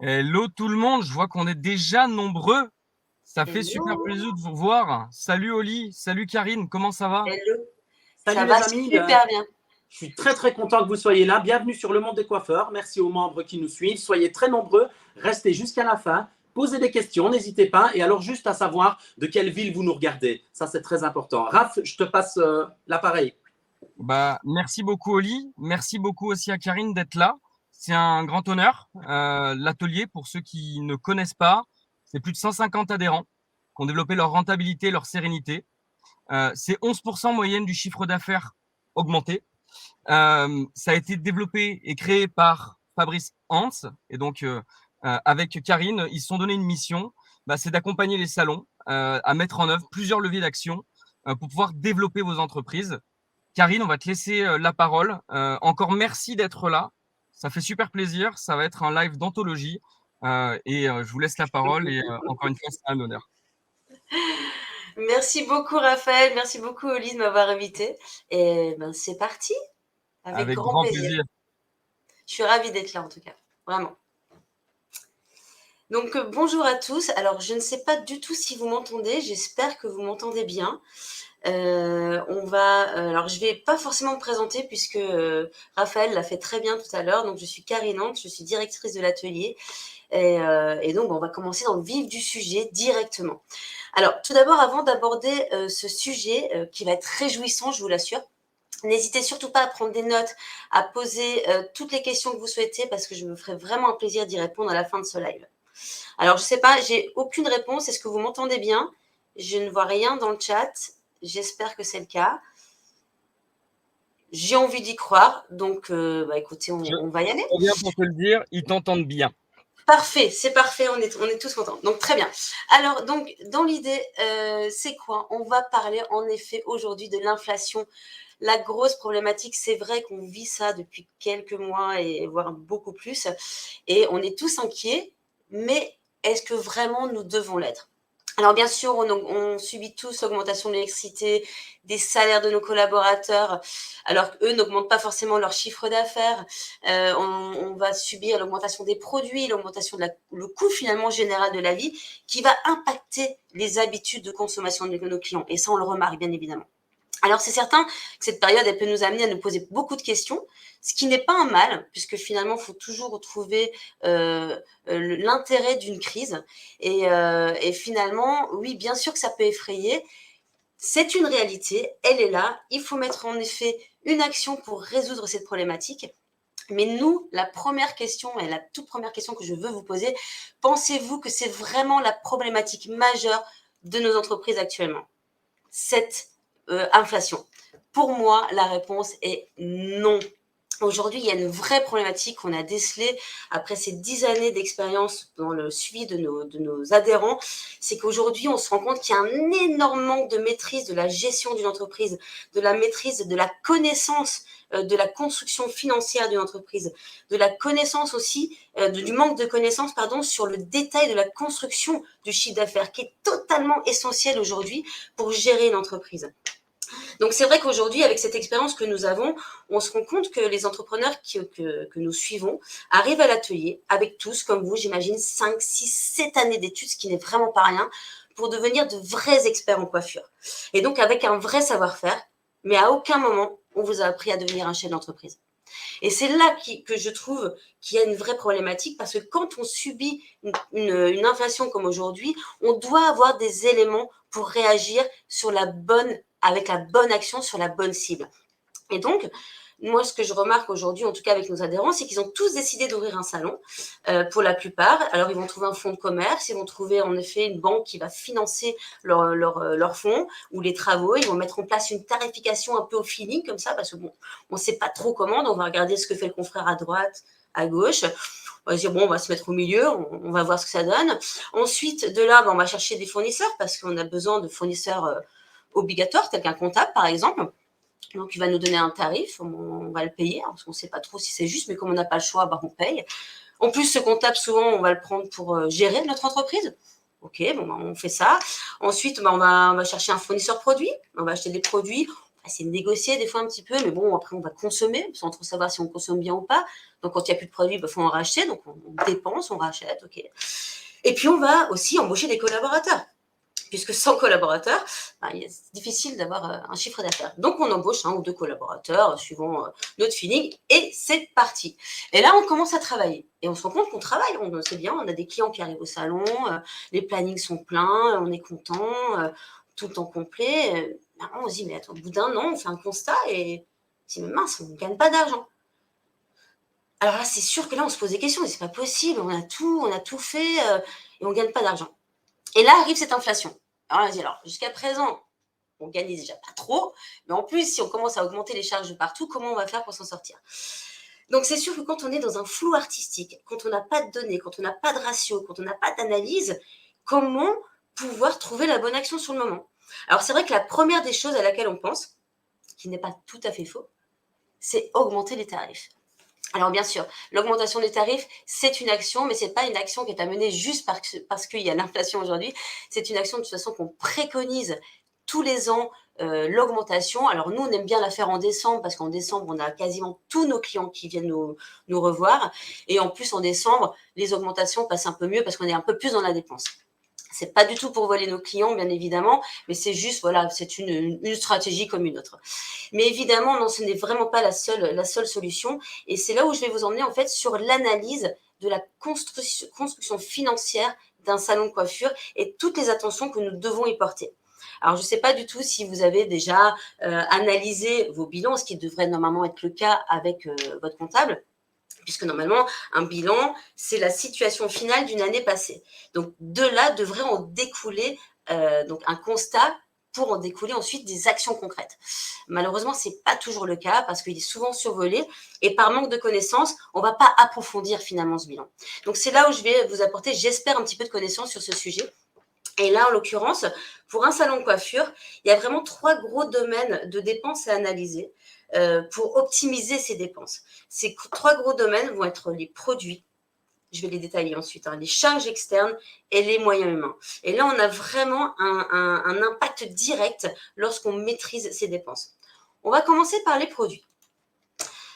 Hello tout le monde, je vois qu'on est déjà nombreux. Ça fait super Hello, plaisir de vous voir. Salut Oli, salut Karine, comment ça va? hello. Salut Ça les va amis, super bien. je suis très content que vous soyez là. Bienvenue sur Le Monde des coiffeurs. Merci aux membres qui nous suivent. Soyez très nombreux, restez jusqu'à la fin. Posez des questions, n'hésitez pas. Et alors juste à savoir de quelle ville vous nous regardez. Ça c'est très important. Raph, je te passe l'appareil. Merci beaucoup Oli, merci beaucoup aussi à Karine d'être là. C'est un grand honneur. L'atelier, pour ceux qui ne connaissent pas, c'est plus de 150 adhérents qui ont développé leur rentabilité, leur sérénité. C'est 11% moyenne du chiffre d'affaires augmenté. Ça a été développé et créé par Fabrice Hans. Et donc, avec Karine, ils se sont donné une mission, c'est d'accompagner les salons à mettre en œuvre plusieurs leviers d'action pour pouvoir développer vos entreprises. Karine, on va te laisser la parole. Encore merci d'être là. Ça fait super plaisir. Ça va être un live d'anthologie. Je vous laisse la parole. Encore une fois, c'est un honneur. Merci beaucoup Raphaël, merci beaucoup Oli de m'avoir invité. Et ben c'est parti, avec Avec grand grand plaisir. plaisir. Je suis ravie d'être là en tout cas, vraiment. Donc bonjour à tous. Alors je ne sais pas du tout si vous m'entendez, j'espère que vous m'entendez bien. Alors je vais pas forcément me présenter puisque Raphaël l'a fait très bien tout à l'heure. Donc je suis Karine Hante, je suis directrice de l'atelier. Et donc on va commencer dans le vif du sujet directement. Alors tout d'abord, avant d'aborder ce sujet qui va être réjouissant, je vous l'assure, n'hésitez surtout pas à prendre des notes, à poser toutes les questions que vous souhaitez parce que je me ferai vraiment un plaisir d'y répondre à la fin de ce live. Alors je sais pas, j'ai aucune réponse. Est-ce que vous m'entendez bien? Je ne vois rien dans le chat. J'espère que c'est le cas. J'ai envie d'y croire, donc écoutez, on va y aller. Je reviens pour te le dire, ils t'entendent bien. Parfait, c'est parfait, on est tous contents. Donc très bien. Alors donc dans l'idée, c'est quoi? On va parler en effet aujourd'hui de l'inflation. La grosse problématique, c'est vrai qu'on vit ça depuis quelques mois et voire beaucoup plus, et on est tous inquiets, mais est-ce que vraiment nous devons l'être? Alors bien sûr, on subit tous l'augmentation de l'électricité, des salaires de nos collaborateurs, alors qu'eux n'augmentent pas forcément leur chiffre d'affaires. On va subir l'augmentation des produits, l'augmentation le coût finalement général de la vie, qui va impacter les habitudes de consommation de nos clients. Et ça, on le remarque bien évidemment. Alors c'est certain que cette période, elle peut nous amener à nous poser beaucoup de questions, ce qui n'est pas un mal, puisque finalement, il faut toujours retrouver l'intérêt d'une crise. Et finalement, oui, bien sûr que ça peut effrayer. C'est une réalité, elle est là. Il faut mettre en effet une action pour résoudre cette problématique. Mais nous, la première question, et la toute première question que je veux vous poser, pensez-vous que c'est vraiment la problématique majeure de nos entreprises actuellement, cette inflation? Pour moi, la réponse est non. Aujourd'hui, il y a une vraie problématique qu'on a décelée après ces 10 années d'expérience dans le suivi de nos adhérents. C'est qu'aujourd'hui, on se rend compte qu'il y a un énorme manque de maîtrise de la gestion d'une entreprise, de la maîtrise de la connaissance de la construction financière d'une entreprise, de la connaissance aussi, du manque de connaissances, pardon, sur le détail de la construction du chiffre d'affaires, qui est totalement essentiel aujourd'hui pour gérer une entreprise. Donc c'est vrai qu'aujourd'hui, avec cette expérience que nous avons, on se rend compte que les entrepreneurs que nous suivons arrivent à l'atelier avec tous, comme vous, j'imagine, 5, 6, 7 années d'études, ce qui n'est vraiment pas rien, pour devenir de vrais experts en coiffure. Et donc avec un vrai savoir-faire, mais à aucun moment, on vous a appris à devenir un chef d'entreprise. Et c'est là que je trouve qu'il y a une vraie problématique, parce que quand on subit une inflation comme aujourd'hui, on doit avoir des éléments pour réagir avec la bonne action sur la bonne cible. Et donc, moi, ce que je remarque aujourd'hui, en tout cas avec nos adhérents, c'est qu'ils ont tous décidé d'ouvrir un salon, pour la plupart. Alors, ils vont trouver un fonds de commerce, ils vont trouver en effet une banque qui va financer leur fonds ou les travaux. Ils vont mettre en place une tarification un peu au feeling, comme ça, parce que bon, on ne sait pas trop comment, donc on va regarder ce que fait le confrère à droite, à gauche. On va se dire, bon, on va se mettre au milieu, on va voir ce que ça donne. Ensuite, de là, on va chercher des fournisseurs, parce qu'on a besoin de fournisseurs obligatoires, tel qu'un comptable, par exemple. Donc, il va nous donner un tarif, on va le payer, parce qu'on ne sait pas trop si c'est juste, mais comme on n'a pas le choix, on paye. En plus, ce comptable, souvent, on va le prendre pour gérer notre entreprise. Ok, on fait ça. Ensuite, on va chercher un fournisseur produit, on va acheter des produits, essayer de négocier des fois un petit peu, mais bon, après, on va consommer sans trop savoir si on consomme bien ou pas. Donc, quand il n'y a plus de produits, il faut en racheter. Donc, on dépense, on rachète, ok. Et puis, on va aussi embaucher des collaborateurs. Puisque sans collaborateurs, c'est difficile d'avoir un chiffre d'affaires. Donc, on embauche 1 ou 2 collaborateurs suivant notre feeling et c'est parti. Et là, on commence à travailler. Et on se rend compte qu'on travaille, on sait bien, on a des clients qui arrivent au salon, les plannings sont pleins, on est content, tout le temps complet. On se dit, mais attends, au bout d'un an, on fait un constat et on se dit, mais mince, on ne gagne pas d'argent. Alors là, c'est sûr que là, on se pose des questions, c'est pas possible, on a tout fait et on ne gagne pas d'argent. Et là arrive cette inflation. Alors, jusqu'à présent, on gagne déjà pas trop, mais en plus, si on commence à augmenter les charges de partout, comment on va faire pour s'en sortir? Donc, c'est sûr que quand on est dans un flou artistique, quand on n'a pas de données, quand on n'a pas de ratio, quand on n'a pas d'analyse, comment pouvoir trouver la bonne action sur le moment? Alors, c'est vrai que la première des choses à laquelle on pense, qui n'est pas tout à fait faux, c'est augmenter les tarifs. Alors bien sûr, l'augmentation des tarifs, c'est une action, mais ce n'est pas une action qui est à mener juste parce qu'il y a l'inflation aujourd'hui. C'est une action de toute façon qu'on préconise tous les ans, l'augmentation. Alors nous, on aime bien la faire en décembre parce qu'en décembre, on a quasiment tous nos clients qui viennent nous revoir. Et en plus, en décembre, les augmentations passent un peu mieux parce qu'on est un peu plus dans la dépense. C'est pas du tout pour voler nos clients, bien évidemment, mais c'est juste, voilà, c'est une stratégie comme une autre. Mais évidemment, non, ce n'est vraiment pas la seule solution. Et c'est là où je vais vous emmener, en fait, sur l'analyse de la construction financière d'un salon de coiffure et toutes les attentions que nous devons y porter. Alors, je ne sais pas du tout si vous avez déjà analysé vos bilans, ce qui devrait normalement être le cas avec votre comptable. Puisque normalement, un bilan, c'est la situation finale d'une année passée. Donc, de là, devrait en découler donc un constat pour en découler ensuite des actions concrètes. Malheureusement, ce n'est pas toujours le cas parce qu'il est souvent survolé et par manque de connaissances, on ne va pas approfondir finalement ce bilan. Donc, c'est là où je vais vous apporter, j'espère, un petit peu de connaissances sur ce sujet. Et là, en l'occurrence, pour un salon de coiffure, il y a vraiment 3 gros domaines de dépenses à analyser pour optimiser ces dépenses. Ces 3 gros domaines vont être les produits, je vais les détailler ensuite, les charges externes et les moyens humains. Et là, on a vraiment un impact direct lorsqu'on maîtrise ces dépenses. On va commencer par les produits.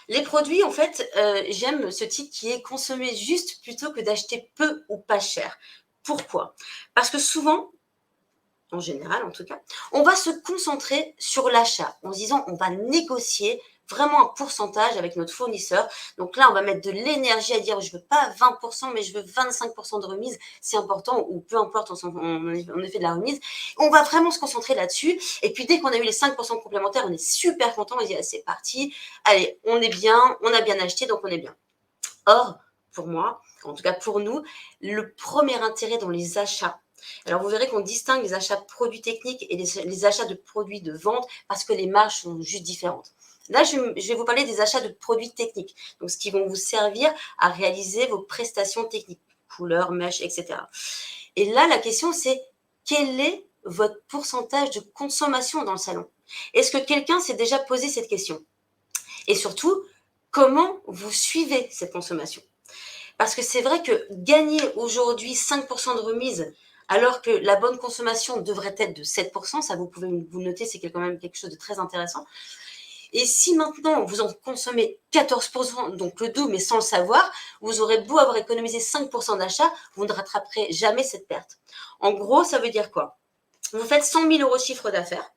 Les produits, en fait, j'aime ce titre qui est consommer juste plutôt que d'acheter peu ou pas cher. Pourquoi? Parce que souvent, en général en tout cas, on va se concentrer sur l'achat en se disant on va négocier vraiment un pourcentage avec notre fournisseur. Donc là, on va mettre de l'énergie à dire je ne veux pas 20%, mais je veux 25% de remise, c'est important, ou peu importe, on fait de la remise. On va vraiment se concentrer là-dessus. Et puis dès qu'on a eu les 5% complémentaires, on est super content, on se dit ah, c'est parti, allez, on est bien, on a bien acheté, donc on est bien. Or, pour moi, en tout cas pour nous, le premier intérêt dans les achats, alors vous verrez qu'on distingue les achats de produits techniques et les achats de produits de vente parce que les marges sont juste différentes. Là, je vais vous parler des achats de produits techniques, donc ce qui vont vous servir à réaliser vos prestations techniques, couleurs, mèches, etc. Et là, la question c'est quel est votre pourcentage de consommation dans le salon? Est-ce que quelqu'un s'est déjà posé cette question? Et surtout, comment vous suivez cette consommation? Parce que c'est vrai que gagner aujourd'hui 5% de remise alors que la bonne consommation devrait être de 7%, ça vous pouvez vous noter, c'est quand même quelque chose de très intéressant. Et si maintenant vous en consommez 14%, donc le double, mais sans le savoir, vous aurez beau avoir économisé 5% d'achat, vous ne rattraperez jamais cette perte. En gros, ça veut dire quoi? Vous faites 100 000 euros de chiffre d'affaires.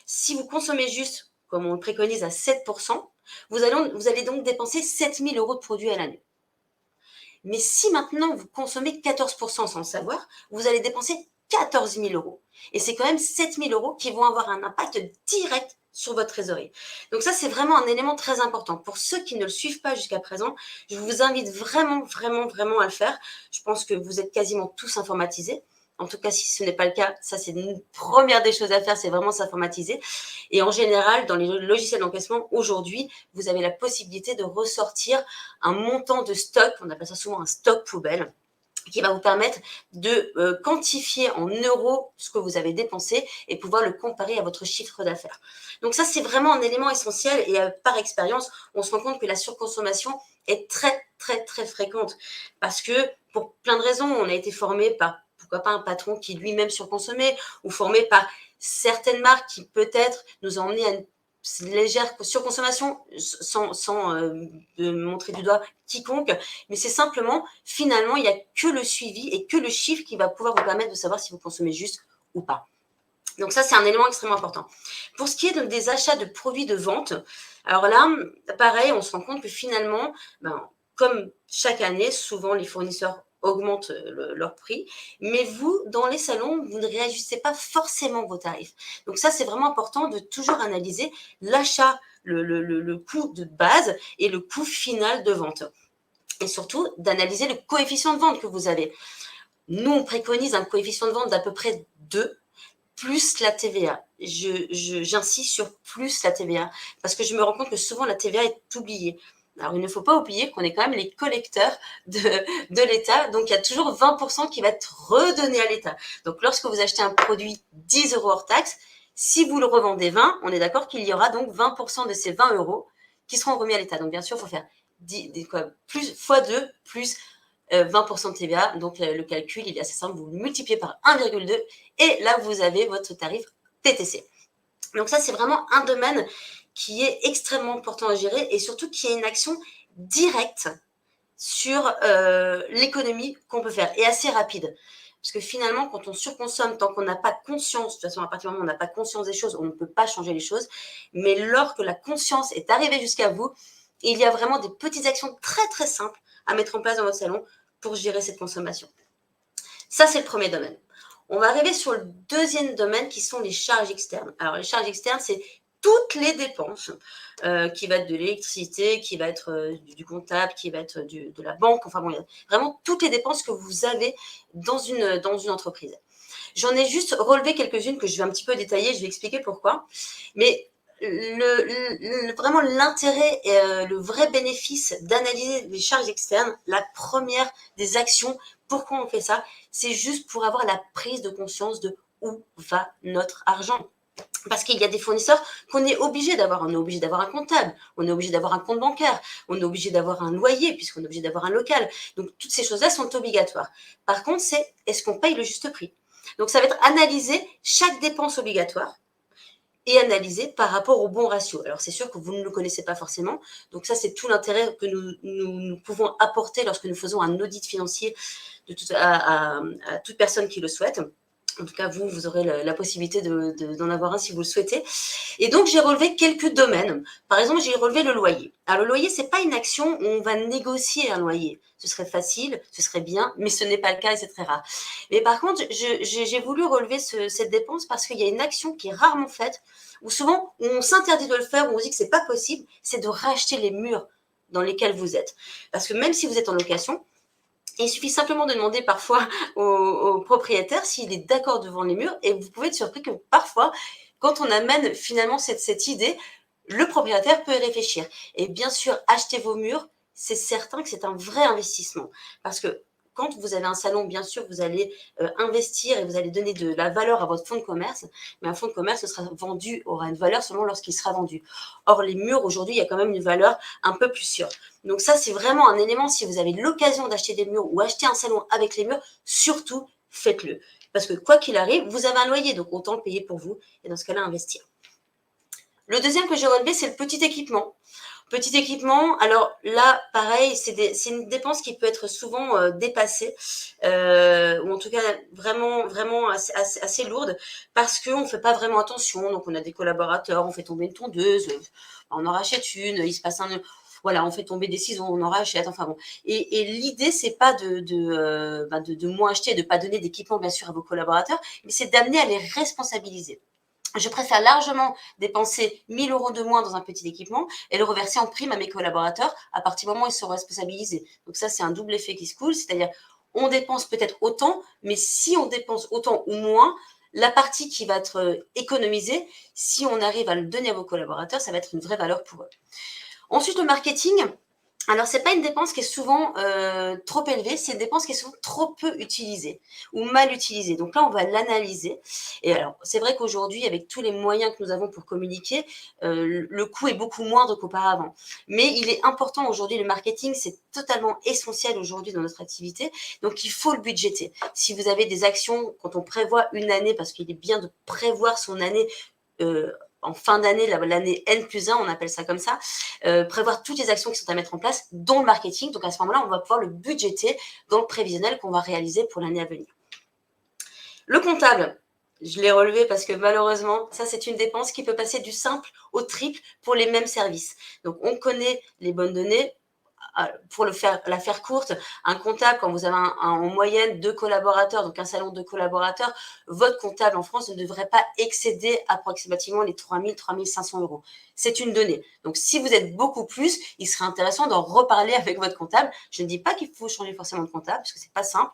Si vous consommez juste, comme on le préconise, à 7%, vous allez donc dépenser 7 000 euros de produits à l'année. Mais si maintenant vous consommez 14% sans le savoir, vous allez dépenser 14 000 euros. Et c'est quand même 7 000 euros qui vont avoir un impact direct sur votre trésorerie. Donc ça, c'est vraiment un élément très important. Pour ceux qui ne le suivent pas jusqu'à présent, je vous invite vraiment, vraiment, vraiment à le faire. Je pense que vous êtes quasiment tous informatisés. En tout cas, si ce n'est pas le cas, ça c'est une première des choses à faire, c'est vraiment s'informatiser. Et en général, dans les logiciels d'encaissement, aujourd'hui, vous avez la possibilité de ressortir un montant de stock, on appelle ça souvent un stock poubelle, qui va vous permettre de quantifier en euros ce que vous avez dépensé et pouvoir le comparer à votre chiffre d'affaires. Donc ça, c'est vraiment un élément essentiel et par expérience, on se rend compte que la surconsommation est très, très, très fréquente parce que pour plein de raisons, on a été formé par pourquoi pas un patron qui lui-même surconsommait ou formé par certaines marques qui peut-être nous ont emmené à légère surconsommation sans montrer du doigt quiconque, mais c'est simplement, finalement, il n'y a que le suivi et que le chiffre qui va pouvoir vous permettre de savoir si vous consommez juste ou pas. Donc ça, c'est un élément extrêmement important. Pour ce qui est donc des achats de produits de vente, alors là, pareil, on se rend compte que finalement, comme chaque année, souvent les fournisseurs augmentent leur prix, mais vous, dans les salons, vous ne réajustez pas forcément vos tarifs. Donc ça, c'est vraiment important de toujours analyser l'achat, le coût de base et le coût final de vente. Et surtout, d'analyser le coefficient de vente que vous avez. Nous, on préconise un coefficient de vente d'à peu près 2, plus la TVA. J'insiste sur plus la TVA, parce que je me rends compte que souvent la TVA est oubliée. Alors, il ne faut pas oublier qu'on est quand même les collecteurs de l'État, donc il y a toujours 20% qui va être redonné à l'État. Donc, lorsque vous achetez un produit 10 € hors taxe, si vous le revendez 20, on est d'accord qu'il y aura donc 20% de ces 20 € qui seront remis à l'État. Donc, bien sûr, il faut faire plus x2 plus 20% de TVA, donc le calcul il est assez simple, vous le multipliez par 1,2 et là vous avez votre tarif TTC. Donc ça c'est vraiment un domaine qui est extrêmement important à gérer et surtout qui a une action directe sur l'économie qu'on peut faire et assez rapide. Parce que finalement, quand on surconsomme, tant qu'on n'a pas conscience, de toute façon, à partir du moment où on n'a pas conscience des choses, on ne peut pas changer les choses. Mais lorsque la conscience est arrivée jusqu'à vous, il y a vraiment des petites actions très très simples à mettre en place dans votre salon pour gérer cette consommation. Ça, c'est le premier domaine. On va arriver sur le deuxième domaine qui sont les charges externes. Alors, les charges externes, c'est toutes les dépenses qui va être de l'électricité, qui va être du comptable, qui va être de la banque. Enfin bon, il y a vraiment toutes les dépenses que vous avez dans une entreprise. J'en ai juste relevé quelques-unes que je vais un petit peu détailler. Je vais expliquer pourquoi. Mais vraiment l'intérêt et le vrai bénéfice d'analyser les charges externes, la première des actions, pourquoi on fait ça, c'est juste pour avoir la prise de conscience de où va notre argent. Parce qu'il y a des fournisseurs qu'on est obligé d'avoir. On est obligé d'avoir un comptable, on est obligé d'avoir un compte bancaire, on est obligé d'avoir un loyer puisqu'on est obligé d'avoir un local. Donc toutes ces choses-là sont obligatoires. Par contre, c'est est-ce qu'on paye le juste prix? Donc ça va être analyser chaque dépense obligatoire et analyser par rapport au bon ratio. Alors, c'est sûr que vous ne le connaissez pas forcément. Donc, ça, c'est tout l'intérêt que nous pouvons apporter lorsque nous faisons un audit financier à toute personne qui le souhaite. En tout cas, vous aurez la possibilité d'en avoir un si vous le souhaitez. Et donc, j'ai relevé quelques domaines. Par exemple, j'ai relevé le loyer. Alors, le loyer, c'est pas une action où on va négocier un loyer. Ce serait facile, ce serait bien, mais ce n'est pas le cas et c'est très rare. Mais par contre, j'ai voulu relever cette dépense parce qu'il y a une action qui est rarement faite, où souvent, on s'interdit de le faire, où on dit que c'est pas possible, c'est de racheter les murs dans lesquels vous êtes. Parce que même si vous êtes en location, il suffit simplement de demander parfois au propriétaire s'il est d'accord devant les murs et vous pouvez être surpris que parfois, quand on amène finalement cette idée, le propriétaire peut y réfléchir. Et bien sûr, acheter vos murs, c'est certain que c'est un vrai investissement. Parce que quand vous avez un salon, bien sûr, vous allez investir et vous allez donner de la valeur à votre fonds de commerce. Mais un fonds de commerce aura une valeur seulement lorsqu'il sera vendu. Or, les murs, aujourd'hui, il y a quand même une valeur un peu plus sûre. Donc ça, c'est vraiment un élément, si vous avez l'occasion d'acheter des murs ou acheter un salon avec les murs, surtout, faites-le. Parce que quoi qu'il arrive, vous avez un loyer, donc autant le payer pour vous et dans ce cas-là, investir. Le deuxième que j'ai relevé, c'est le petit équipement. Petit équipement, alors là, pareil, c'est une dépense qui peut être souvent dépassée, ou en tout cas vraiment assez lourde, parce qu'on ne fait pas vraiment attention. Donc, on a des collaborateurs, on fait tomber une tondeuse, on en rachète une, il se passe voilà, on fait tomber des ciseaux, on en rachète, enfin bon. Et l'idée, c'est pas de moins acheter, de pas donner d'équipement, bien sûr, à vos collaborateurs, mais c'est d'amener à les responsabiliser. Je préfère largement dépenser 1 000 € de moins dans un petit équipement et le reverser en prime à mes collaborateurs à partir du moment où ils sont responsabilisés. Donc ça, c'est un double effet qui se coule, c'est-à-dire on dépense peut-être autant, mais si on dépense autant ou moins, la partie qui va être économisée, si on arrive à le donner à vos collaborateurs, ça va être une vraie valeur pour eux. Ensuite, le marketing. Alors, ce n'est pas une dépense qui est souvent trop élevée, c'est une dépense qui est souvent trop peu utilisée ou mal utilisée. Donc là, on va l'analyser. Et alors, c'est vrai qu'aujourd'hui, avec tous les moyens que nous avons pour communiquer, le coût est beaucoup moindre qu'auparavant. Mais il est important aujourd'hui, le marketing, c'est totalement essentiel aujourd'hui dans notre activité. Donc, il faut le budgéter. Si vous avez des actions, quand on prévoit une année, parce qu'il est bien de prévoir son année en fin d'année, l'année N+1, on appelle ça comme ça, prévoir toutes les actions qui sont à mettre en place, dont le marketing. Donc à ce moment-là, on va pouvoir le budgéter dans le prévisionnel qu'on va réaliser pour l'année à venir. Le comptable, je l'ai relevé parce que malheureusement, ça c'est une dépense qui peut passer du simple au triple pour les mêmes services. Donc on connaît les bonnes données. Pour la faire courte, un comptable, quand vous avez en moyenne 2 collaborateurs, donc un salon de collaborateurs, votre comptable en France ne devrait pas excéder approximativement les 3 000, 3 500 euros. C'est une donnée. Donc, si vous êtes beaucoup plus, il serait intéressant d'en reparler avec votre comptable. Je ne dis pas qu'il faut changer forcément de comptable, parce que c'est pas simple.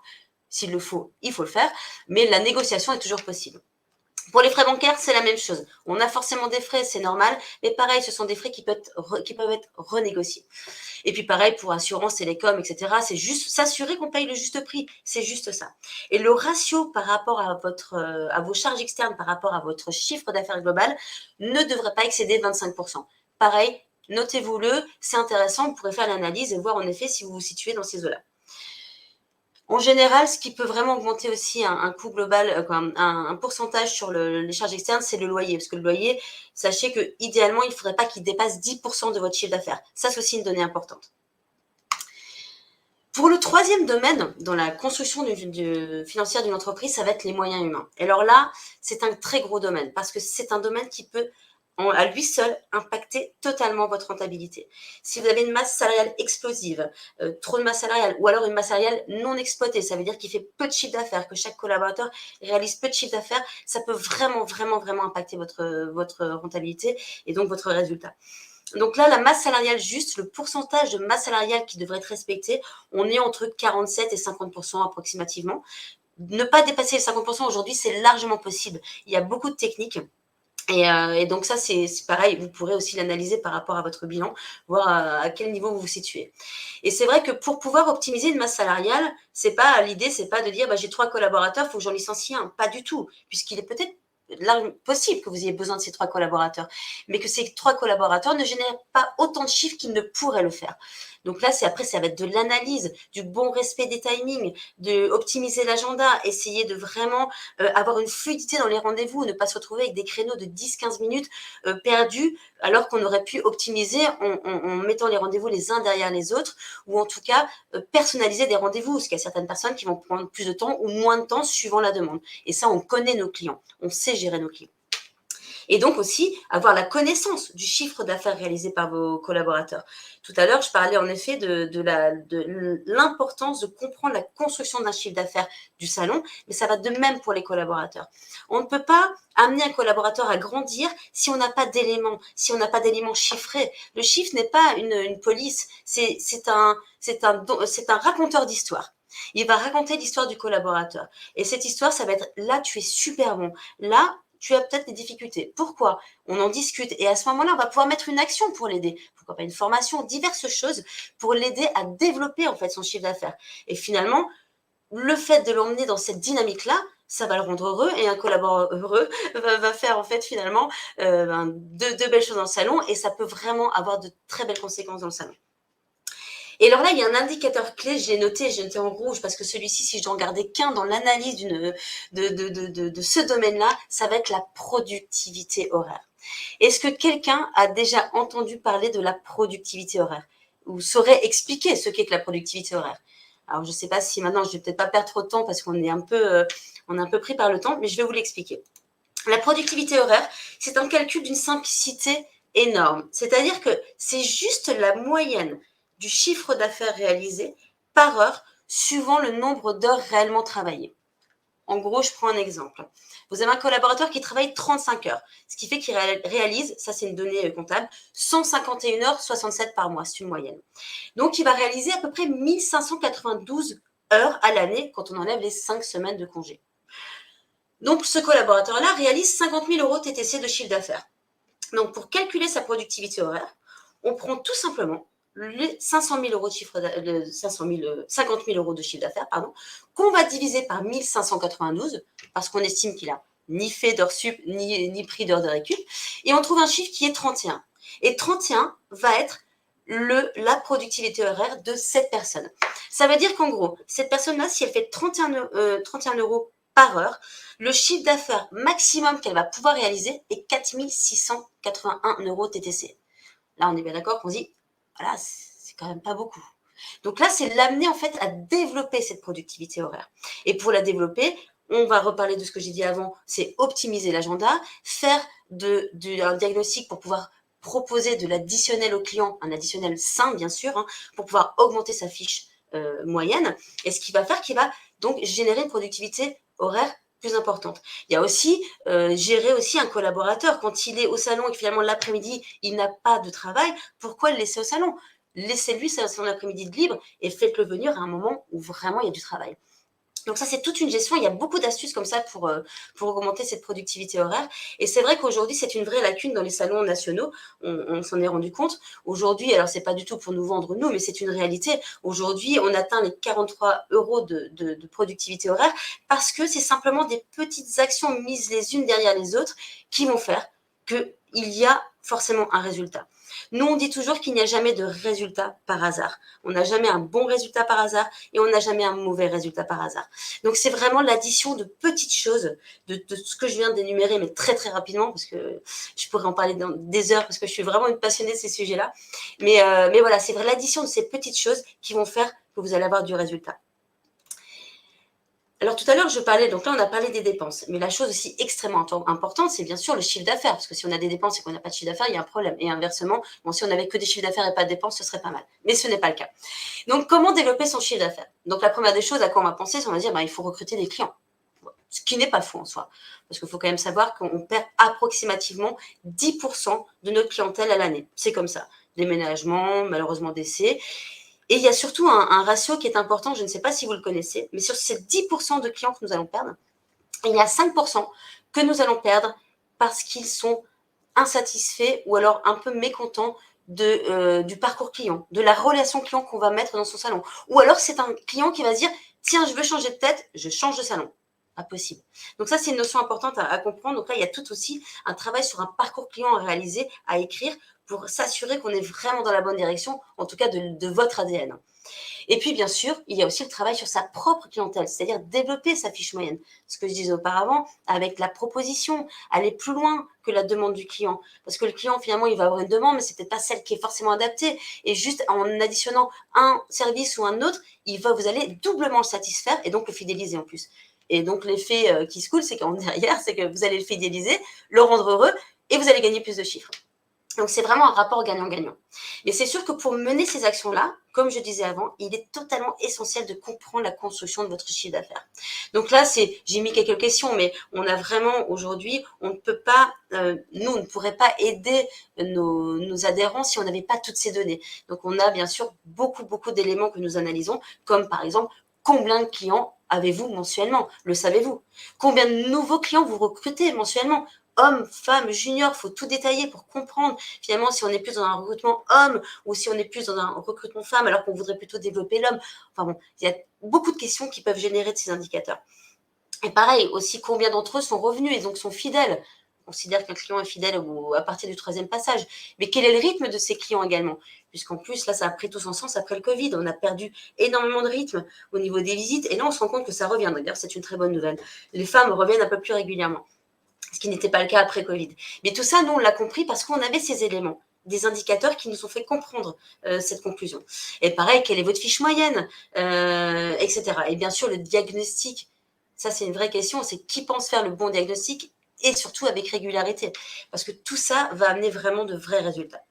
S'il le faut, il faut le faire. Mais la négociation est toujours possible. Pour les frais bancaires, c'est la même chose. On a forcément des frais, c'est normal, mais pareil, ce sont des frais qui peuvent être renégociés. Et puis pareil pour assurance, télécom, etc. C'est juste s'assurer qu'on paye le juste prix. C'est juste ça. Et le ratio par rapport à vos charges externes, par rapport à votre chiffre d'affaires global, ne devrait pas excéder 25%. Pareil, notez-vous-le, c'est intéressant, vous pourrez faire l'analyse et voir en effet si vous vous situez dans ces eaux-là. En général, ce qui peut vraiment augmenter aussi un coût global, un pourcentage sur les charges externes, c'est le loyer. Parce que le loyer, sachez que idéalement, il ne faudrait pas qu'il dépasse 10% de votre chiffre d'affaires. Ça, c'est aussi une donnée importante. Pour le troisième domaine, dans la construction financière d'une entreprise, ça va être les moyens humains. Et alors là, c'est un très gros domaine parce que c'est un domaine qui peut à lui seul impacter totalement votre rentabilité. Si vous avez une masse salariale explosive, trop de masse salariale, ou alors une masse salariale non exploitée, ça veut dire qu'il fait peu de chiffre d'affaires, que chaque collaborateur réalise peu de chiffre d'affaires, ça peut vraiment impacter votre rentabilité et donc votre résultat. Donc là, la masse salariale juste, le pourcentage de masse salariale qui devrait être respecté, on est entre 47 et 50% approximativement. Ne pas dépasser les 50% aujourd'hui, c'est largement possible. Il y a beaucoup de techniques. Et donc ça, c'est pareil, vous pourrez aussi l'analyser par rapport à votre bilan, voir à quel niveau vous vous situez. Et c'est vrai que pour pouvoir optimiser une masse salariale, l'idée, c'est pas de dire j'ai 3 collaborateurs, il faut que j'en licencie un. Pas du tout, puisqu'il est peut-être là possible que vous ayez besoin de ces 3 collaborateurs, mais que ces 3 collaborateurs ne génèrent pas autant de chiffres qu'ils ne pourraient le faire. Donc là, ça va être de l'analyse, du bon respect des timings, de optimiser l'agenda, essayer de vraiment avoir une fluidité dans les rendez-vous, ne pas se retrouver avec des créneaux de 10-15 minutes perdus, alors qu'on aurait pu optimiser en mettant les rendez-vous les uns derrière les autres, ou en tout cas personnaliser des rendez-vous, parce qu'il y a certaines personnes qui vont prendre plus de temps ou moins de temps suivant la demande. Et ça, on connaît nos clients, on sait gérer nos clients. Et donc aussi avoir la connaissance du chiffre d'affaires réalisé par vos collaborateurs. Tout à l'heure, je parlais en effet de l'importance de comprendre la construction d'un chiffre d'affaires du salon, mais ça va de même pour les collaborateurs. On ne peut pas amener un collaborateur à grandir si on n'a pas d'éléments, si on n'a pas d'éléments chiffrés. Le chiffre n'est pas une police, c'est un raconteur d'histoire. Il va raconter l'histoire du collaborateur. Et cette histoire, ça va être là, tu es super bon. Là, tu as peut-être des difficultés. Pourquoi? On en discute. Et à ce moment-là, on va pouvoir mettre une action pour l'aider. Pourquoi pas une formation, diverses choses pour l'aider à développer en fait son chiffre d'affaires. Et finalement, le fait de l'emmener dans cette dynamique-là, ça va le rendre heureux et un collaborateur heureux va faire en fait finalement de belles choses dans le salon et ça peut vraiment avoir de très belles conséquences dans le salon. Et alors là, il y a un indicateur clé, je l'ai noté en rouge parce que celui-ci, si je dois en garder qu'un dans l'analyse de ce domaine-là, ça va être la productivité horaire. Est-ce que quelqu'un a déjà entendu parler de la productivité horaire ou saurait expliquer ce qu'est que la productivité horaire? Alors, je ne sais pas si maintenant, je ne vais peut-être pas perdre trop de temps parce qu'on est un peu pris par le temps, mais je vais vous l'expliquer. La productivité horaire, c'est un calcul d'une simplicité énorme. C'est-à-dire que c'est juste la moyenne du chiffre d'affaires réalisé par heure suivant le nombre d'heures réellement travaillées. En gros, je prends un exemple. Vous avez un collaborateur qui travaille 35 heures, ce qui fait qu'il réalise, ça c'est une donnée comptable, 151h67 par mois, c'est une moyenne. Donc, il va réaliser à peu près 1592 heures à l'année quand on enlève les 5 semaines de congé. Donc, ce collaborateur-là réalise 50 000 euros TTC de chiffre d'affaires. Donc, pour calculer sa productivité horaire, on prend tout simplement les 50 000 euros de chiffre 50 000 euros de chiffre d'affaires, qu'on va diviser par 1592, parce qu'on estime qu'il a ni fait d'heures sup, ni pris d'heures de récup, et on trouve un chiffre qui est 31. Et 31 va être la productivité horaire de cette personne. Ça veut dire qu'en gros, cette personne-là, si elle fait 31 euros par heure. Le chiffre d'affaires maximum qu'elle va pouvoir réaliser est 4 681 € TTC. Là, on est bien d'accord qu'on se dit, voilà, c'est quand même pas beaucoup. Donc là, c'est l'amener en fait à développer cette productivité horaire. Et pour la développer, on va reparler de ce que j'ai dit avant, c'est optimiser l'agenda, faire un diagnostic pour pouvoir proposer de l'additionnel au client, un additionnel sain bien sûr, hein, pour pouvoir augmenter sa fiche moyenne. Et ce qu'il va faire, qu'il va donc générer une productivité horaire plus importante. Il y a aussi gérer aussi un collaborateur. Quand il est au salon et que finalement l'après-midi, il n'a pas de travail, pourquoi le laisser au salon? Laissez-lui son après-midi de libre et faites-le venir à un moment où vraiment il y a du travail. Donc ça, c'est toute une gestion. Il y a beaucoup d'astuces comme ça pour augmenter cette productivité horaire. Et c'est vrai qu'aujourd'hui, c'est une vraie lacune dans les salons nationaux. On s'en est rendu compte. Aujourd'hui, alors c'est pas du tout pour nous vendre nous, mais c'est une réalité. Aujourd'hui, on atteint les 43 € de productivité horaire parce que c'est simplement des petites actions mises les unes derrière les autres qui vont faire qu'il y a forcément un résultat. Nous, on dit toujours qu'il n'y a jamais de résultat par hasard. On n'a jamais un bon résultat par hasard et on n'a jamais un mauvais résultat par hasard. Donc, c'est vraiment l'addition de petites choses, de ce que je viens d'énumérer, mais très, très rapidement, parce que je pourrais en parler dans des heures, parce que je suis vraiment une passionnée de ces sujets-là. Mais voilà, c'est l'addition de ces petites choses qui vont faire que vous allez avoir du résultat. Alors tout à l'heure, je parlais, donc là on a parlé des dépenses, mais la chose aussi extrêmement importante, c'est bien sûr le chiffre d'affaires, parce que si on a des dépenses et qu'on n'a pas de chiffre d'affaires, il y a un problème. Et inversement, bon, si on n'avait que des chiffres d'affaires et pas de dépenses, ce serait pas mal. Mais ce n'est pas le cas. Donc comment développer son chiffre d'affaires? Donc la première des choses à quoi on va penser, c'est on va dire, il faut recruter des clients. Ce qui n'est pas faux en soi, parce qu'il faut quand même savoir qu'on perd approximativement 10% de notre clientèle à l'année. C'est comme ça. Déménagement, malheureusement décès. Et il y a surtout un ratio qui est important, je ne sais pas si vous le connaissez, mais sur ces 10% de clients que nous allons perdre, il y a 5% que nous allons perdre parce qu'ils sont insatisfaits ou alors un peu mécontents du parcours client, de la relation client qu'on va mettre dans son salon. Ou alors c'est un client qui va se dire, tiens, je veux changer de tête, je change de salon. Pas possible. Donc ça, c'est une notion importante à comprendre. Donc là, il y a tout aussi un travail sur un parcours client à réaliser, à écrire, pour s'assurer qu'on est vraiment dans la bonne direction, en tout cas de votre ADN. Et puis, bien sûr, il y a aussi le travail sur sa propre clientèle, c'est-à-dire développer sa fiche moyenne. Ce que je disais auparavant, avec la proposition, aller plus loin que la demande du client. Parce que le client, finalement, il va avoir une demande, mais c'est peut-être pas celle qui est forcément adaptée. Et juste en additionnant un service ou un autre, vous allez doublement le satisfaire et donc le fidéliser en plus. Et donc, l'effet qui se coule, c'est qu'en derrière, c'est que vous allez le fidéliser, le rendre heureux et vous allez gagner plus de chiffres. Donc, c'est vraiment un rapport gagnant-gagnant. Mais c'est sûr que pour mener ces actions-là, comme je disais avant, il est totalement essentiel de comprendre la construction de votre chiffre d'affaires. Donc là, j'ai mis quelques questions, mais on a vraiment aujourd'hui, on ne peut pas, nous, on ne pourrait pas aider nos adhérents si on n'avait pas toutes ces données. Donc, on a bien sûr beaucoup d'éléments que nous analysons, comme par exemple, combien de clients avez-vous mensuellement? Le savez-vous? Combien de nouveaux clients vous recrutez mensuellement? Hommes, femmes, juniors, faut tout détailler pour comprendre finalement si on est plus dans un recrutement homme ou si on est plus dans un recrutement femme alors qu'on voudrait plutôt développer l'homme. Enfin bon, il y a beaucoup de questions qui peuvent générer de ces indicateurs. Et pareil, aussi combien d'entre eux sont revenus et donc sont fidèles. On considère qu'un client est fidèle à partir du 3e passage. Mais quel est le rythme de ces clients également? Puisqu'en plus, là, ça a pris tout son sens après le Covid. On a perdu énormément de rythme au niveau des visites. Et là, on se rend compte que ça revient. D'ailleurs, c'est une très bonne nouvelle. Les femmes reviennent un peu plus régulièrement, ce qui n'était pas le cas après Covid. Mais tout ça, nous, on l'a compris parce qu'on avait ces éléments, des indicateurs qui nous ont fait comprendre cette conclusion. Et pareil, quelle est votre fiche moyenne, etc. Et bien sûr, le diagnostic, ça, c'est une vraie question, c'est qui pense faire le bon diagnostic et surtout avec régularité. Parce que tout ça va amener vraiment de vrais résultats.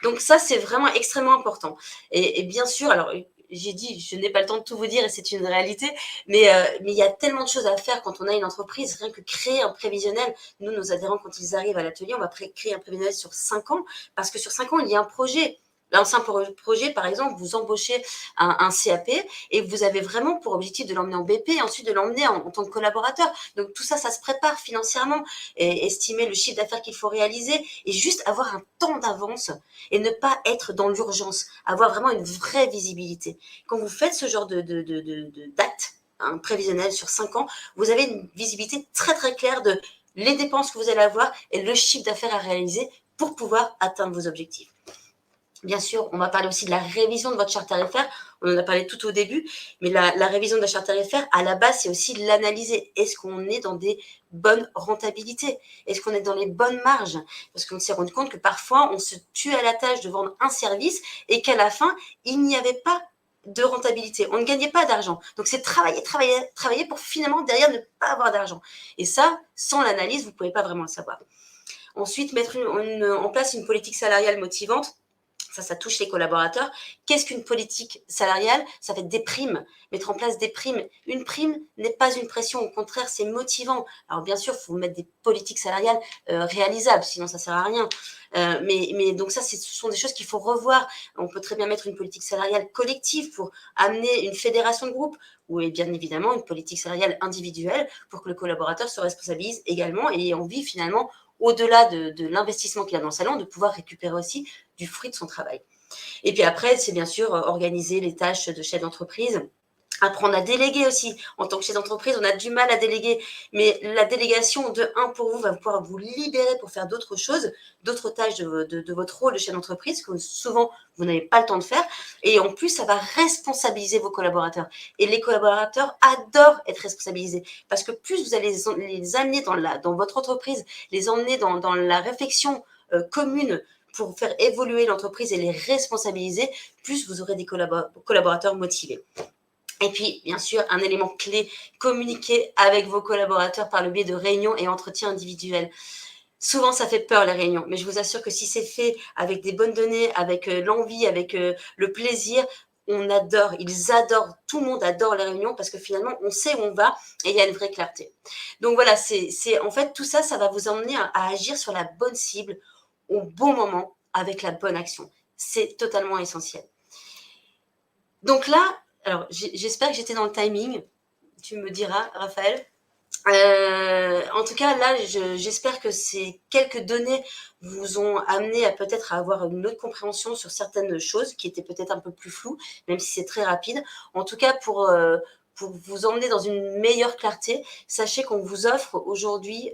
Donc ça, c'est vraiment extrêmement important. Et bien sûr, alors j'ai dit, je n'ai pas le temps de tout vous dire et c'est une réalité, mais il y a tellement de choses à faire quand on a une entreprise, rien que créer un prévisionnel. Nous, nos adhérents, quand ils arrivent à l'atelier, on va créer un prévisionnel sur 5 ans, parce que sur 5 ans, il y a un projet. Un simple projet, par exemple, vous embauchez un CAP et vous avez vraiment pour objectif de l'emmener en BP et ensuite de l'emmener en tant que collaborateur. Donc tout ça, ça se prépare financièrement, et estimer le chiffre d'affaires qu'il faut réaliser et juste avoir un temps d'avance et ne pas être dans l'urgence, avoir vraiment une vraie visibilité. Quand vous faites ce genre d'acte, un prévisionnel sur 5 ans, vous avez une visibilité très très claire de les dépenses que vous allez avoir et le chiffre d'affaires à réaliser pour pouvoir atteindre vos objectifs. Bien sûr, on va parler aussi de la révision de votre charte tarifaire. On en a parlé tout au début, mais la révision de la charte tarifaire, à la base, c'est aussi l'analyser. Est-ce qu'on est dans des bonnes rentabilités? Est-ce qu'on est dans les bonnes marges? Parce qu'on s'est rendu compte que parfois, on se tue à la tâche de vendre un service et qu'à la fin, il n'y avait pas de rentabilité. On ne gagnait pas d'argent. Donc, c'est travailler pour finalement, derrière, ne pas avoir d'argent. Et ça, sans l'analyse, vous ne pouvez pas vraiment le savoir. Ensuite, mettre en place une politique salariale motivante. Ça touche les collaborateurs. Qu'est-ce qu'une politique salariale? Ça va être des primes, mettre en place des primes. Une prime n'est pas une pression, au contraire, c'est motivant. Alors bien sûr, il faut mettre des politiques salariales réalisables, sinon ça ne sert à rien. Mais donc ça, ce sont des choses qu'il faut revoir. On peut très bien mettre une politique salariale collective pour amener une fédération de groupe, ou bien évidemment une politique salariale individuelle pour que le collaborateur se responsabilise également et ait envie finalement, au-delà de l'investissement qu'il a dans le salon, de pouvoir récupérer aussi du fruit de son travail. Et puis après, c'est bien sûr organiser les tâches de chef d'entreprise. Apprendre à déléguer aussi. En tant que chef d'entreprise, on a du mal à déléguer. Mais la délégation, de un, pour vous, va pouvoir vous libérer pour faire d'autres choses, d'autres tâches de votre rôle de chef d'entreprise, que souvent, vous n'avez pas le temps de faire. Et en plus, ça va responsabiliser vos collaborateurs. Et les collaborateurs adorent être responsabilisés. Parce que plus vous allez les amener dans votre entreprise, les emmener dans la réflexion commune pour faire évoluer l'entreprise et les responsabiliser, plus vous aurez des collaborateurs motivés. Et puis, bien sûr, un élément clé, communiquer avec vos collaborateurs par le biais de réunions et entretiens individuels. Souvent, ça fait peur, les réunions, mais je vous assure que si c'est fait avec des bonnes données, avec l'envie, avec le plaisir, on adore, ils adorent, tout le monde adore les réunions parce que finalement, on sait où on va et il y a une vraie clarté. Donc voilà, en fait, tout ça, ça va vous emmener à agir sur la bonne cible au bon moment avec la bonne action. C'est totalement essentiel. Donc là, alors j'espère que j'étais dans le timing. Tu me diras, Raphaël. En tout cas, là, j'espère que ces quelques données vous ont amené à peut-être avoir une autre compréhension sur certaines choses qui étaient peut-être un peu plus floues, même si c'est très rapide. En tout cas, pour vous emmener dans une meilleure clarté, sachez qu'on vous offre aujourd'hui,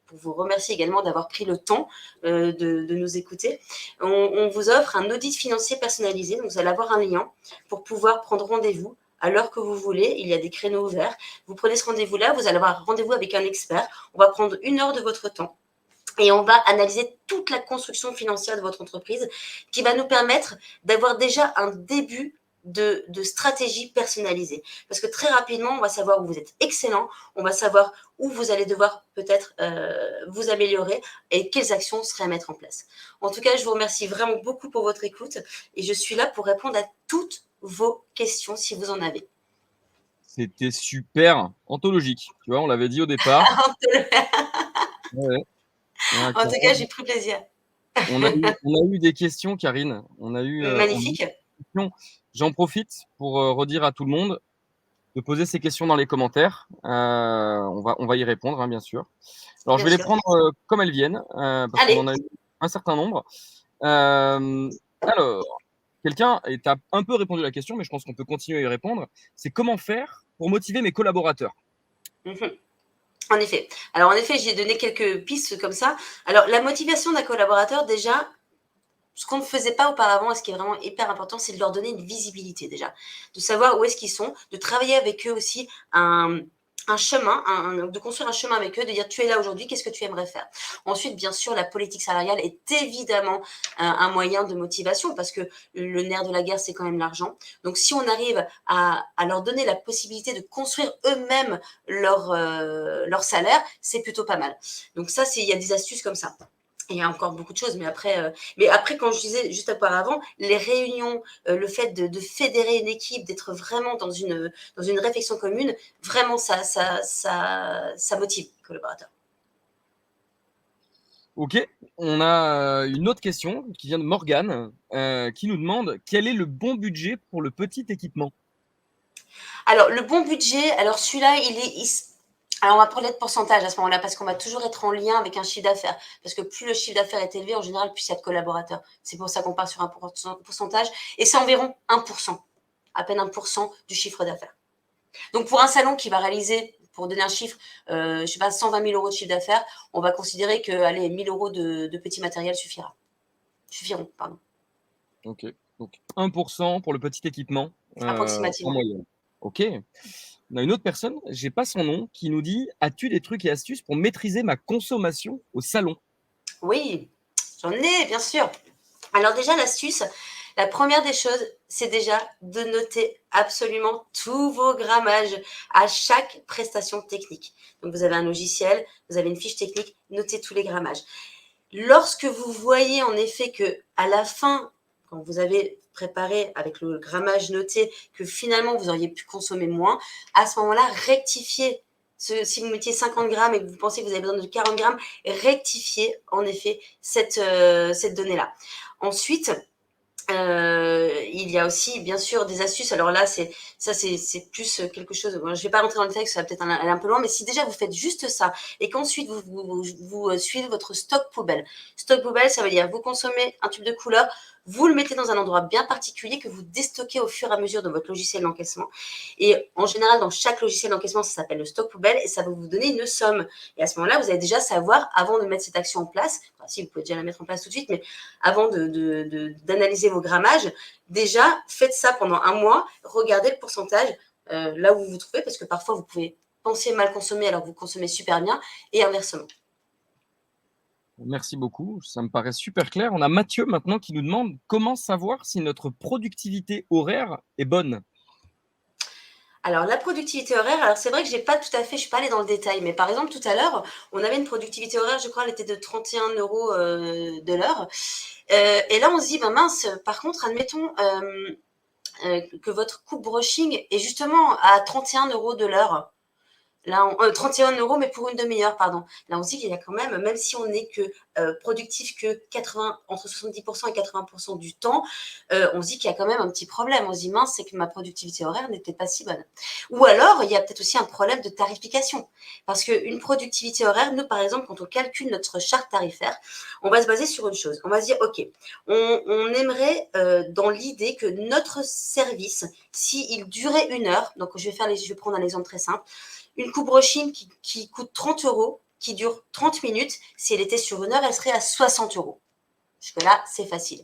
pour vous remercier également d'avoir pris le temps de nous écouter, on vous offre un audit financier personnalisé. Donc, vous allez avoir un lien pour pouvoir prendre rendez-vous à l'heure que vous voulez. Il y a des créneaux ouverts. Vous prenez ce rendez-vous-là, vous allez avoir rendez-vous avec un expert. On va prendre 1 heure de votre temps et on va analyser toute la construction financière de votre entreprise qui va nous permettre d'avoir déjà un début de stratégie personnalisée. Parce que très rapidement, on va savoir où vous êtes excellent, on va savoir où vous allez devoir peut-être vous améliorer et quelles actions seraient à mettre en place. En tout cas, je vous remercie vraiment beaucoup pour votre écoute et je suis là pour répondre à toutes vos questions si vous en avez. C'était super anthologique. Tu vois, on l'avait dit au départ. Ouais, ouais, En tout cas, j'ai pris plaisir. on a eu des questions, Karine. On a eu Magnifique. des questions. J'en profite pour redire à tout le monde de poser ces questions dans les commentaires. On va y répondre, hein, bien sûr. Alors, je Bien vais les sûr. prendre comme elles viennent, parce qu'on Allez, en a eu un certain nombre. Alors, quelqu'un, et tu as un peu répondu à la question, mais je pense qu'on peut continuer à y répondre, c'est comment faire pour motiver mes collaborateurs? Mhm. En effet. Alors, en effet, j'ai donné quelques pistes comme ça. Alors, la motivation d'un collaborateur, déjà, ce qu'on ne faisait pas auparavant, et ce qui est vraiment hyper important, c'est de leur donner une visibilité déjà, de savoir où est-ce qu'ils sont, de travailler avec eux aussi un chemin, de construire un chemin avec eux, de dire tu es là aujourd'hui, qu'est-ce que tu aimerais faire. Ensuite, bien sûr, la politique salariale est évidemment un moyen de motivation parce que le nerf de la guerre, c'est quand même l'argent. Donc, si on arrive à leur donner la possibilité de construire eux-mêmes leur salaire, c'est plutôt pas mal. Donc ça, il y a des astuces comme ça. Il y a encore beaucoup de choses, mais après, quand je disais juste auparavant, les réunions, le fait de fédérer une équipe, d'être vraiment dans une réflexion commune, vraiment, ça motive les collaborateurs. Ok, on a une autre question qui vient de Morgane, qui nous demande quel est le bon budget pour le petit équipement? Alors, le bon budget, alors celui-là, alors, on va parler de pourcentage à ce moment-là, parce qu'on va toujours être en lien avec un chiffre d'affaires. Parce que plus le chiffre d'affaires est élevé, en général, plus il y a de collaborateurs. C'est pour ça qu'on part sur un pourcentage. Et c'est environ 1%, à peine 1% du chiffre d'affaires. Donc, pour un salon qui va réaliser, pour donner un chiffre, je sais pas, 120 000 euros de chiffre d'affaires, on va considérer que, allez, 1 000 euros de petit matériel suffiront, pardon. OK. Donc 1% pour le petit équipement, en approximativement. moyenne. OK. On a une autre personne, j'ai pas son nom, qui nous dit: «As-tu des trucs et astuces pour maîtriser ma consommation au salon?» Oui, j'en ai, bien sûr. Alors déjà, l'astuce, la première des choses, c'est déjà de noter absolument tous vos grammages à chaque prestation technique. Donc vous avez un logiciel, vous avez une fiche technique, notez tous les grammages. Lorsque vous voyez en effet que à la fin, quand vous avez préparé avec le grammage noté, que finalement vous auriez pu consommer moins, à ce moment-là, rectifiez. Si vous mettiez 50 grammes et que vous pensez que vous avez besoin de 40 grammes, rectifiez en effet cette donnée-là. Ensuite, il y a aussi bien sûr des astuces. Alors là, c'est plus quelque chose. Bon, je vais pas rentrer dans le texte, ça va peut-être aller un peu loin, mais si déjà vous faites juste ça et qu'ensuite vous suivez votre stock poubelle. Stock poubelle, ça veut dire vous consommez un tube de couleur, vous le mettez dans un endroit bien particulier que vous déstockez au fur et à mesure de votre logiciel d'encaissement. Et en général, dans chaque logiciel d'encaissement, ça s'appelle le stock poubelle et ça va vous donner une somme. Et à ce moment-là, vous allez déjà savoir, avant de mettre cette action en place, enfin, si vous pouvez déjà la mettre en place tout de suite, mais avant d'analyser vos grammages, déjà faites ça pendant un mois, regardez le pourcentage là où vous vous trouvez, parce que parfois vous pouvez penser mal consommer alors que vous consommez super bien, et inversement. Merci beaucoup, ça me paraît super clair. On a Mathieu maintenant qui nous demande: «Comment savoir si notre productivité horaire est bonne?» Alors la productivité horaire, alors c'est vrai que j'ai pas tout à fait, je suis pas allée dans le détail, mais par exemple tout à l'heure, on avait une productivité horaire, je crois, elle était de 31 euros de l'heure. Et là on se dit, ben mince, par contre, admettons que votre coupe brushing est justement à 31 euros de l'heure. Là, 31 euros, mais pour une demi-heure, pardon. Là, on se dit qu'il y a quand même si on n'est que productif que 80, entre 70% et 80% du temps, on se dit qu'il y a quand même un petit problème. On se dit, mince, c'est que ma productivité horaire n'était pas si bonne. Ou alors, il y a peut-être aussi un problème de tarification. Parce qu'une productivité horaire, nous, par exemple, quand on calcule notre charte tarifaire, on va se baser sur une chose. On va se dire, OK, on aimerait, dans l'idée que notre service, s'il durait une heure, donc je vais prendre un exemple très simple, une coupe brushing qui coûte 30 euros, qui dure 30 minutes, si elle était sur une heure, elle serait à 60 euros. Jusque-là, c'est facile.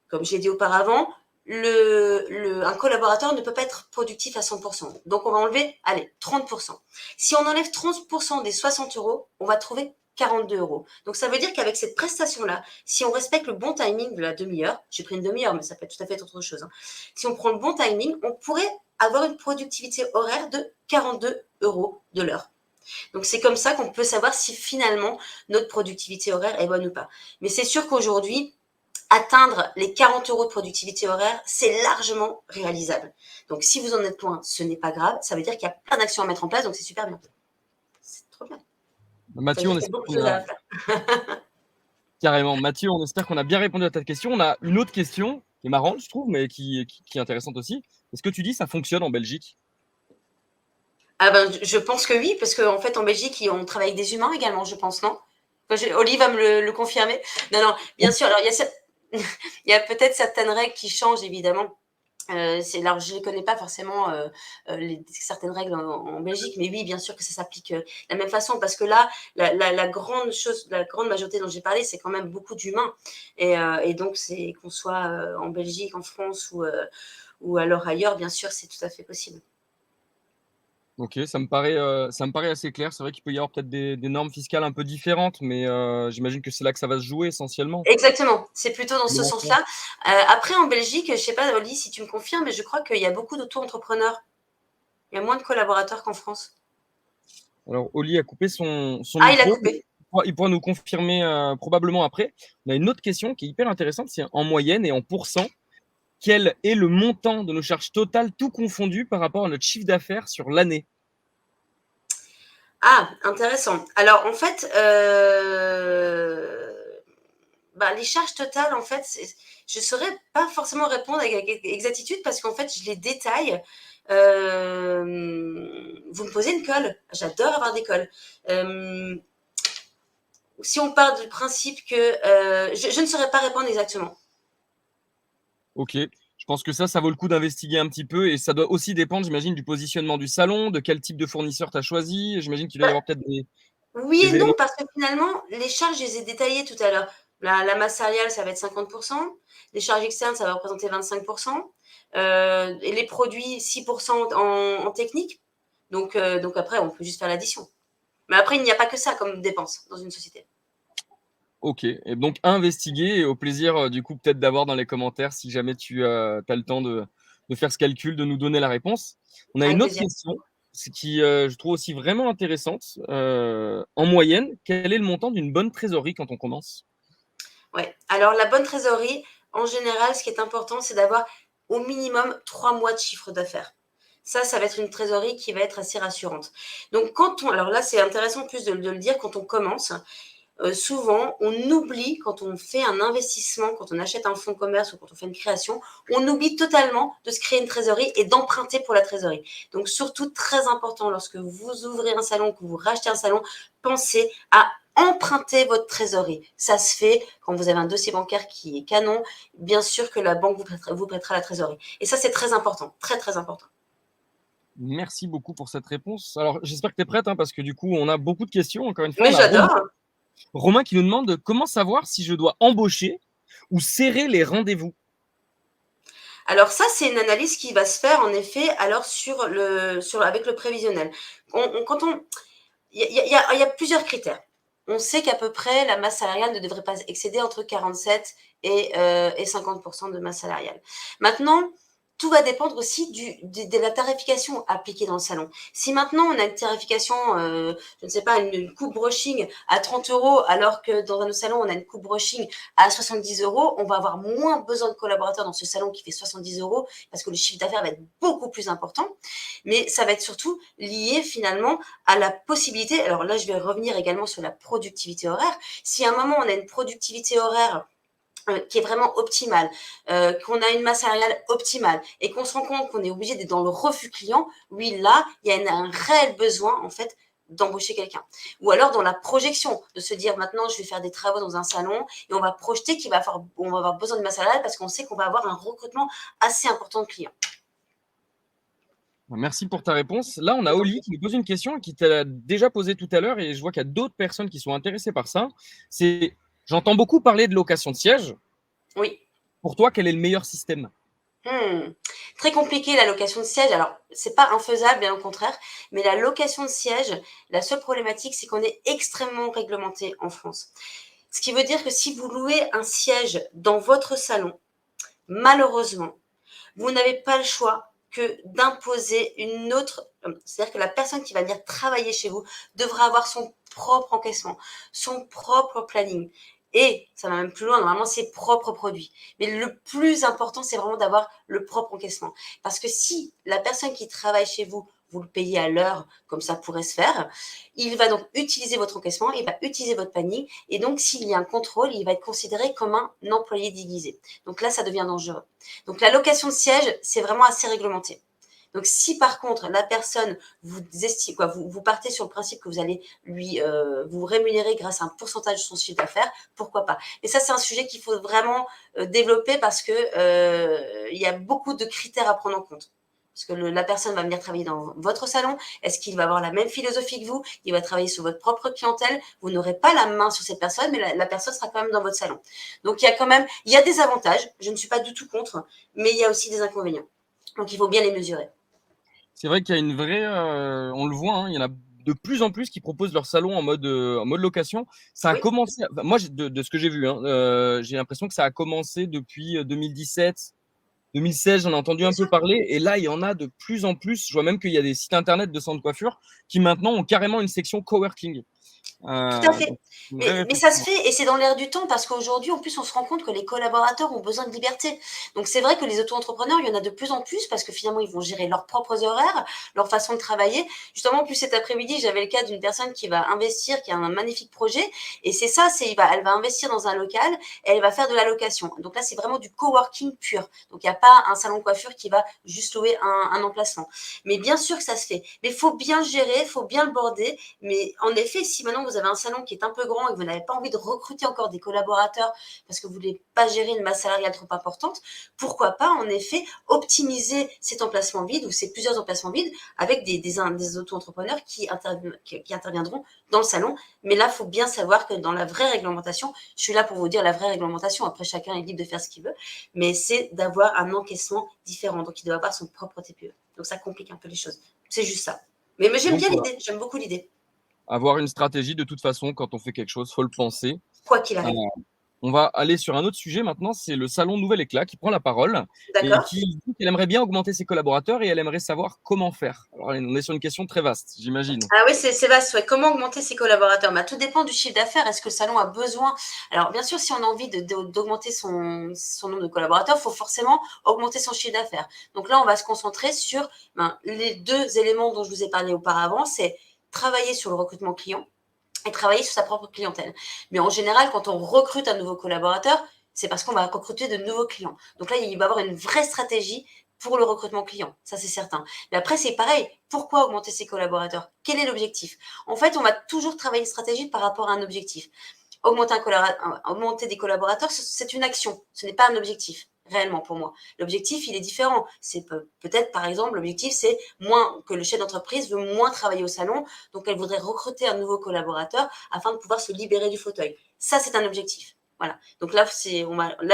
Comme je l'ai dit auparavant, un collaborateur ne peut pas être productif à 100%. Donc, on va enlever, allez, 30%. Si on enlève 30% des 60 euros, on va trouver 42 euros. Donc, ça veut dire qu'avec cette prestation-là, si on respecte le bon timing de la demi-heure, j'ai pris une demi-heure, mais ça peut être tout à fait autre chose. Hein. Si on prend le bon timing, on pourrait avoir une productivité horaire de 42 euros de l'heure. Donc, c'est comme ça qu'on peut savoir si finalement notre productivité horaire est bonne ou pas. Mais c'est sûr qu'aujourd'hui, atteindre les 40 euros de productivité horaire, c'est largement réalisable. Donc, si vous en êtes loin, ce n'est pas grave. Ça veut dire qu'il y a plein d'actions à mettre en place, donc c'est super bien. C'est trop bien. Ça veut Mathieu, dire on qu'il y a espère beaucoup de qu'on choses a à faire. carrément. Mathieu, on espère qu'on a bien répondu à ta question. On a une autre question qui est marrante, je trouve, mais qui est intéressante aussi. Est-ce que tu dis ça fonctionne en Belgique? Ah ben, je pense que oui, parce qu'en fait, en Belgique, on travaille avec des humains également, je pense, non? Oli va me le confirmer. Non, non, bien sûr. Alors, il y a peut-être certaines règles qui changent, évidemment. Alors, je ne connais pas forcément certaines règles en Belgique, mais oui, bien sûr que ça s'applique de la même façon, parce que là, la grande majorité dont j'ai parlé, c'est quand même beaucoup d'humains. Et donc, c'est qu'on soit en Belgique, en France ou alors ailleurs, bien sûr, c'est tout à fait possible. OK, ça me paraît assez clair. C'est vrai qu'il peut y avoir peut-être des normes fiscales un peu différentes, mais j'imagine que c'est là que ça va se jouer essentiellement. Exactement, c'est plutôt dans ce Supplémentaire. sens-là. Après, en Belgique, je ne sais pas, Oli, si tu me confirmes, mais je crois qu'il y a beaucoup d'auto-entrepreneurs. Il y a moins de collaborateurs qu'en France. Alors, Oli a coupé son Ah, il a micro. coupé. Il pourra nous confirmer probablement après. On a une autre question qui est hyper intéressante, c'est en moyenne et en pourcent, quel est le montant de nos charges totales, tout confondu, par rapport à notre chiffre d'affaires sur l'année? Ah, intéressant. Alors, en fait, les charges totales, en fait, je ne saurais pas forcément répondre avec exactitude parce qu'en fait, je les détaille. Vous me posez une colle. J'adore avoir des colles. Si on part du principe que je ne saurais pas répondre exactement. OK. Je pense que ça vaut le coup d'investiguer un petit peu et ça doit aussi dépendre, j'imagine, du positionnement du salon, de quel type de fournisseur tu as choisi. J'imagine qu'il doit y Bah, avoir peut-être oui des et non, éléments. parce que finalement, les charges, je les ai détaillées tout à l'heure. La masse salariale, ça va être 50%. Les charges externes, ça va représenter 25%. Et les produits, 6% en technique. Donc après, on peut juste faire l'addition. Mais après, il n'y a pas que ça comme dépense dans une société. Ok, et donc à investiguer et au plaisir du coup peut-être d'avoir dans les commentaires si jamais tu as le temps de faire ce calcul, de nous donner la réponse. On a Avec une autre plaisir. question, ce qui je trouve aussi vraiment intéressante. En moyenne, quel est le montant d'une bonne trésorerie quand on commence? Ouais. Alors, la bonne trésorerie, en général, ce qui est important, c'est d'avoir au minimum 3 mois de chiffre d'affaires. Ça va être une trésorerie qui va être assez rassurante. Donc, alors là, c'est intéressant plus de le dire, quand on commence, souvent, on oublie, quand on fait un investissement, quand on achète un fonds de commerce ou quand on fait une création, on oublie totalement de se créer une trésorerie et d'emprunter pour la trésorerie. Donc, surtout, très important, lorsque vous ouvrez un salon, que vous rachetez un salon, pensez à emprunter votre trésorerie. Ça se fait quand vous avez un dossier bancaire qui est canon. Bien sûr que la banque vous prêtera la trésorerie. Et ça, c'est très important, très, très important. Merci beaucoup pour cette réponse. Alors j'espère que tu es prête, hein, parce que du coup on a beaucoup de questions. Encore une fois, Mais on a j'adore. Romain qui nous demande comment savoir si je dois embaucher ou serrer les rendez-vous. Alors ça, c'est une analyse qui va se faire en effet alors avec le prévisionnel. Il y a plusieurs critères. On sait qu'à peu près la masse salariale ne devrait pas excéder entre 47 et 50% de masse salariale. Maintenant, tout va dépendre aussi de la tarification appliquée dans le salon. Si maintenant on a une tarification, je ne sais pas, une coupe brushing à 30 euros, alors que dans un autre salon on a une coupe brushing à 70 euros, on va avoir moins besoin de collaborateurs dans ce salon qui fait 70 euros parce que le chiffre d'affaires va être beaucoup plus important. Mais ça va être surtout lié finalement à la possibilité, alors là je vais revenir également sur la productivité horaire. Si à un moment on a une productivité horaire qui est vraiment optimale, qu'on a une masse salariale optimale et qu'on se rend compte qu'on est obligé d'être dans le refus client, oui, là, il y a un réel besoin, en fait, d'embaucher quelqu'un. Ou alors dans la projection, de se dire maintenant je vais faire des travaux dans un salon et on va projeter on va avoir besoin de masse salariale parce qu'on sait qu'on va avoir un recrutement assez important de clients. Merci pour ta réponse. Là, on a Oli qui nous pose une question qui t'a déjà posée tout à l'heure et je vois qu'il y a d'autres personnes qui sont intéressées par ça. J'entends beaucoup parler de location de siège. Oui. Pour toi, quel est le meilleur système? Très compliqué la location de siège. Alors, c'est pas infaisable, bien au contraire, mais la location de siège, la seule problématique, c'est qu'on est extrêmement réglementé en France. Ce qui veut dire que si vous louez un siège dans votre salon, malheureusement, vous n'avez pas le choix que d'imposer une autre. C'est-à-dire que la personne qui va venir travailler chez vous devra avoir son propre encaissement, son propre planning. Et ça va même plus loin, normalement, ses propres produits. Mais le plus important, c'est vraiment d'avoir le propre encaissement. Parce que si la personne qui travaille chez vous, vous le payez à l'heure, comme ça pourrait se faire, il va donc utiliser votre encaissement, il va utiliser votre panier, et donc s'il y a un contrôle, il va être considéré comme un employé déguisé. Donc là, ça devient dangereux. Donc la location de siège, c'est vraiment assez réglementé. Donc si par contre la personne vous partez sur le principe que vous allez vous rémunérer grâce à un pourcentage de son chiffre d'affaires, pourquoi pas. Et ça c'est un sujet qu'il faut vraiment développer parce que il y a beaucoup de critères à prendre en compte. Parce que la personne va venir travailler dans votre salon. Est-ce qu'il va avoir la même philosophie que vous? Il va travailler sur votre propre clientèle. Vous n'aurez pas la main sur cette personne, mais la personne sera quand même dans votre salon. Donc il y a des avantages. Je ne suis pas du tout contre, mais il y a aussi des inconvénients. Donc il faut bien les mesurer. C'est vrai qu'il y a une vraie, on le voit, hein, il y en a de plus en plus qui proposent leur salon en mode location. Ça a Oui. commencé, moi de ce que j'ai vu, hein, j'ai l'impression que ça a commencé depuis 2017, 2016, j'en ai entendu un peu parler, et là il y en a de plus en plus. Je vois même qu'il y a des sites internet de centres de coiffure qui maintenant ont carrément une section coworking. Tout à fait. Donc, une vraie Mais ça se réflexion. fait et c'est dans l'air du temps parce qu'aujourd'hui, en plus, on se rend compte que les collaborateurs ont besoin de liberté. Donc, c'est vrai que les auto-entrepreneurs, il y en a de plus en plus parce que finalement, ils vont gérer leurs propres horaires, leur façon de travailler. Justement, en plus cet après-midi, j'avais le cas d'une personne qui va investir, qui a un magnifique projet. Et c'est ça, elle va investir dans un local et elle va faire de la location. Donc là, c'est vraiment du coworking pur. Donc, il n'y a pas un salon de coiffure qui va juste louer un emplacement. Mais bien sûr que ça se fait. Mais il faut bien gérer, il faut bien le border. Mais en effet, si si maintenant vous avez un salon qui est un peu grand et que vous n'avez pas envie de recruter encore des collaborateurs parce que vous ne voulez pas gérer une masse salariale trop importante, pourquoi pas en effet optimiser cet emplacement vide ou ces plusieurs emplacements vides avec des auto-entrepreneurs qui interviendront dans le salon. Mais là, il faut bien savoir que dans la vraie réglementation, je suis là pour vous dire la vraie réglementation, après chacun est libre de faire ce qu'il veut, mais c'est d'avoir un encaissement différent. Donc, il doit avoir son propre TPE. Donc, ça complique un peu les choses. C'est juste ça. Mais j'aime bien l'idée, j'aime beaucoup l'idée. Avoir une stratégie, de toute façon, quand on fait quelque chose, il faut le penser. Quoi qu'il arrive. On va aller sur un autre sujet maintenant, c'est le salon Nouvel Éclat qui prend la parole et D'accord. qui dit qu'elle aimerait bien augmenter ses collaborateurs et elle aimerait savoir comment faire. Alors, on est sur une question très vaste, j'imagine. Ah oui, c'est vaste. Ouais. Comment augmenter ses collaborateurs? Tout dépend du chiffre d'affaires. Est-ce que le salon a besoin? Alors, bien sûr, si on a envie d'augmenter son nombre de collaborateurs, il faut forcément augmenter son chiffre d'affaires. Donc là, on va se concentrer sur les deux éléments dont je vous ai parlé auparavant, c'est travailler sur le recrutement client et travailler sur sa propre clientèle. Mais en général, quand on recrute un nouveau collaborateur, c'est parce qu'on va recruter de nouveaux clients. Donc là, il va y avoir une vraie stratégie pour le recrutement client, ça c'est certain. Mais après, c'est pareil. Pourquoi augmenter ses collaborateurs? Quel est l'objectif? En fait, on va toujours travailler une stratégie par rapport à un objectif. Augmenter des collaborateurs, c'est une action, ce n'est pas un objectif, réellement pour moi. L'objectif, il est différent. C'est peut-être, par exemple, l'objectif, c'est que le chef d'entreprise veut moins travailler au salon, donc elle voudrait recruter un nouveau collaborateur afin de pouvoir se libérer du fauteuil. Ça, c'est un objectif. Voilà. Donc là,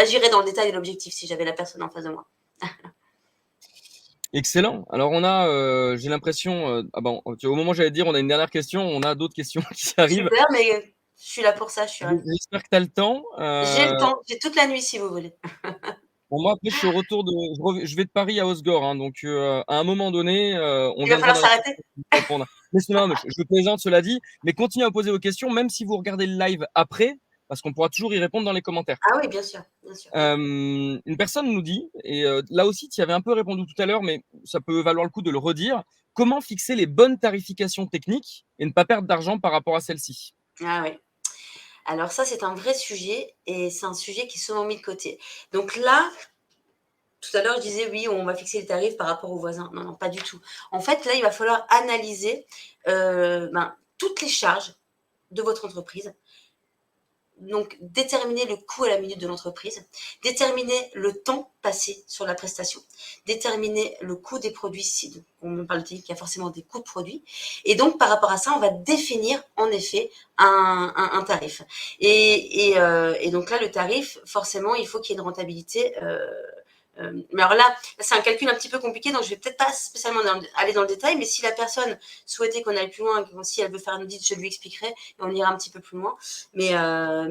j'irais dans le détail de l'objectif si j'avais la personne en face de moi. Excellent. Alors, j'ai l'impression, au moment où j'allais dire, on a une dernière question, on a d'autres questions qui arrivent. Super, mais je suis là pour ça, je suis ravie. J'espère que tu as le temps. J'ai le temps, j'ai toute la nuit si vous voulez. Pour moi, après, je suis au retour je vais de Paris à Osgore, hein, donc à un moment donné, on Il va viendra falloir dans la s'arrêter. répondre. Mais non, mais je plaisante, cela dit, mais continuez à poser vos questions, même si vous regardez le live après, parce qu'on pourra toujours y répondre dans les commentaires. Ah oui, bien sûr, bien sûr. Une personne nous dit, et là aussi, tu y avais un peu répondu tout à l'heure, mais ça peut valoir le coup de le redire, comment fixer les bonnes tarifications techniques et ne pas perdre d'argent par rapport à celles-ci? Ah oui. Alors ça, c'est un vrai sujet et c'est un sujet qui est souvent mis de côté. Donc là, tout à l'heure, je disais oui, on va fixer les tarifs par rapport aux voisins. Non, non, pas du tout. En fait, là, il va falloir analyser toutes les charges de votre entreprise. Donc, déterminer le coût à la minute de l'entreprise, déterminer le temps passé sur la prestation, déterminer le coût des produits, si on parle de technique, il y a forcément des coûts de produits. Et donc, par rapport à ça, on va définir en effet un tarif. Et donc là, le tarif, forcément, il faut qu'il y ait une rentabilité. Mais alors là, c'est un calcul un petit peu compliqué, donc je vais peut-être pas spécialement aller dans le détail, mais si la personne souhaitait qu'on aille plus loin, si elle veut faire un audit, je lui expliquerai et on ira un petit peu plus loin. Mais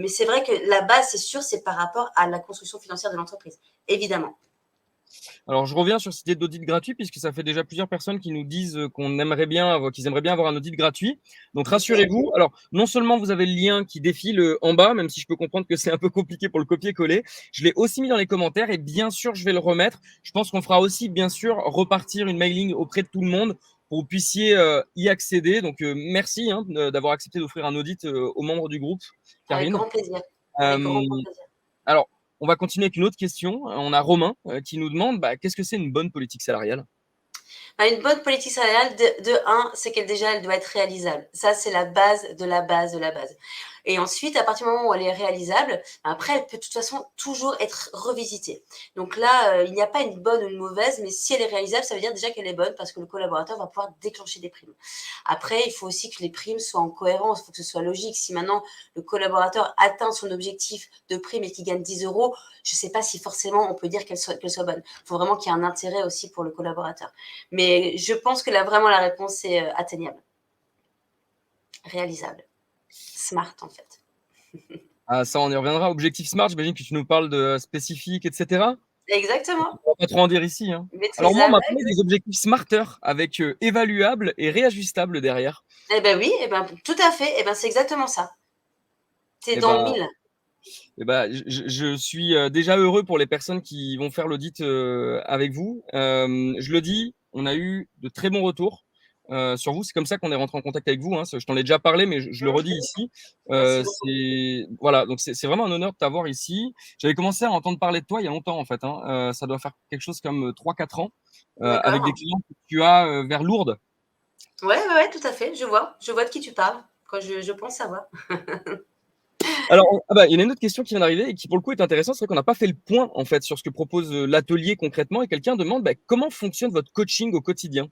c'est vrai que la base, c'est sûr, c'est par rapport à la construction financière de l'entreprise, évidemment. Alors, je reviens sur cette idée d'audit gratuit, puisque ça fait déjà plusieurs personnes qui nous disent qu'ils aimeraient bien avoir un audit gratuit. Donc, rassurez-vous. Alors, non seulement vous avez le lien qui défile en bas, même si je peux comprendre que c'est un peu compliqué pour le copier-coller, je l'ai aussi mis dans les commentaires et bien sûr, je vais le remettre. Je pense qu'on fera aussi, bien sûr, repartir une mailing auprès de tout le monde pour que vous puissiez y accéder. Donc, merci d'avoir accepté d'offrir un audit aux membres du groupe, Avec Karine. grand plaisir. Avec grand plaisir. Alors, on va continuer avec une autre question. On a Romain qui nous demande qu'est-ce que c'est une bonne politique salariale? Une bonne politique salariale, de un, c'est qu'elle déjà, elle doit être réalisable. Ça, c'est la base de la base de la base. Et ensuite, à partir du moment où elle est réalisable, après, elle peut de toute façon toujours être revisitée. Donc là, il n'y a pas une bonne ou une mauvaise, mais si elle est réalisable, ça veut dire déjà qu'elle est bonne parce que le collaborateur va pouvoir déclencher des primes. Après, il faut aussi que les primes soient en cohérence, il faut que ce soit logique. Si maintenant le collaborateur atteint son objectif de prime et qu'il gagne 10 euros, je ne sais pas si forcément on peut dire qu'elle soit bonne. Il faut vraiment qu'il y ait un intérêt aussi pour le collaborateur. Mais je pense que là, vraiment, la réponse est atteignable, réalisable, smart en fait. Ah, ça, on y reviendra. Objectif SMART, j'imagine que tu nous parles de spécifique, etc. Exactement. On va pas trop en dire ici. Alors moi, on Maîtrisable. m'a parlé des objectifs SMARTER avec évaluables et réajustables derrière. Eh ben oui, tout à fait. Eh ben c'est exactement ça. C'est dans le mille. Je suis déjà heureux pour les personnes qui vont faire l'audit avec vous. Je le dis, on a eu de très bons retours sur vous. C'est comme ça qu'on est rentré en contact avec vous. Je t'en ai déjà parlé, mais je le redis ici. Donc c'est vraiment un honneur de t'avoir ici. J'avais commencé à entendre parler de toi il y a longtemps en fait. Ça doit faire quelque chose comme 3-4 ans avec des clients que tu as vers Lourdes. Ouais, tout à fait. Je vois de qui tu parles. quand je pense savoir. Alors, il y en a une autre question qui vient d'arriver et qui, pour le coup, est intéressante. C'est vrai qu'on n'a pas fait le point, en fait, sur ce que propose l'atelier concrètement. Et quelqu'un demande comment fonctionne votre coaching au quotidien?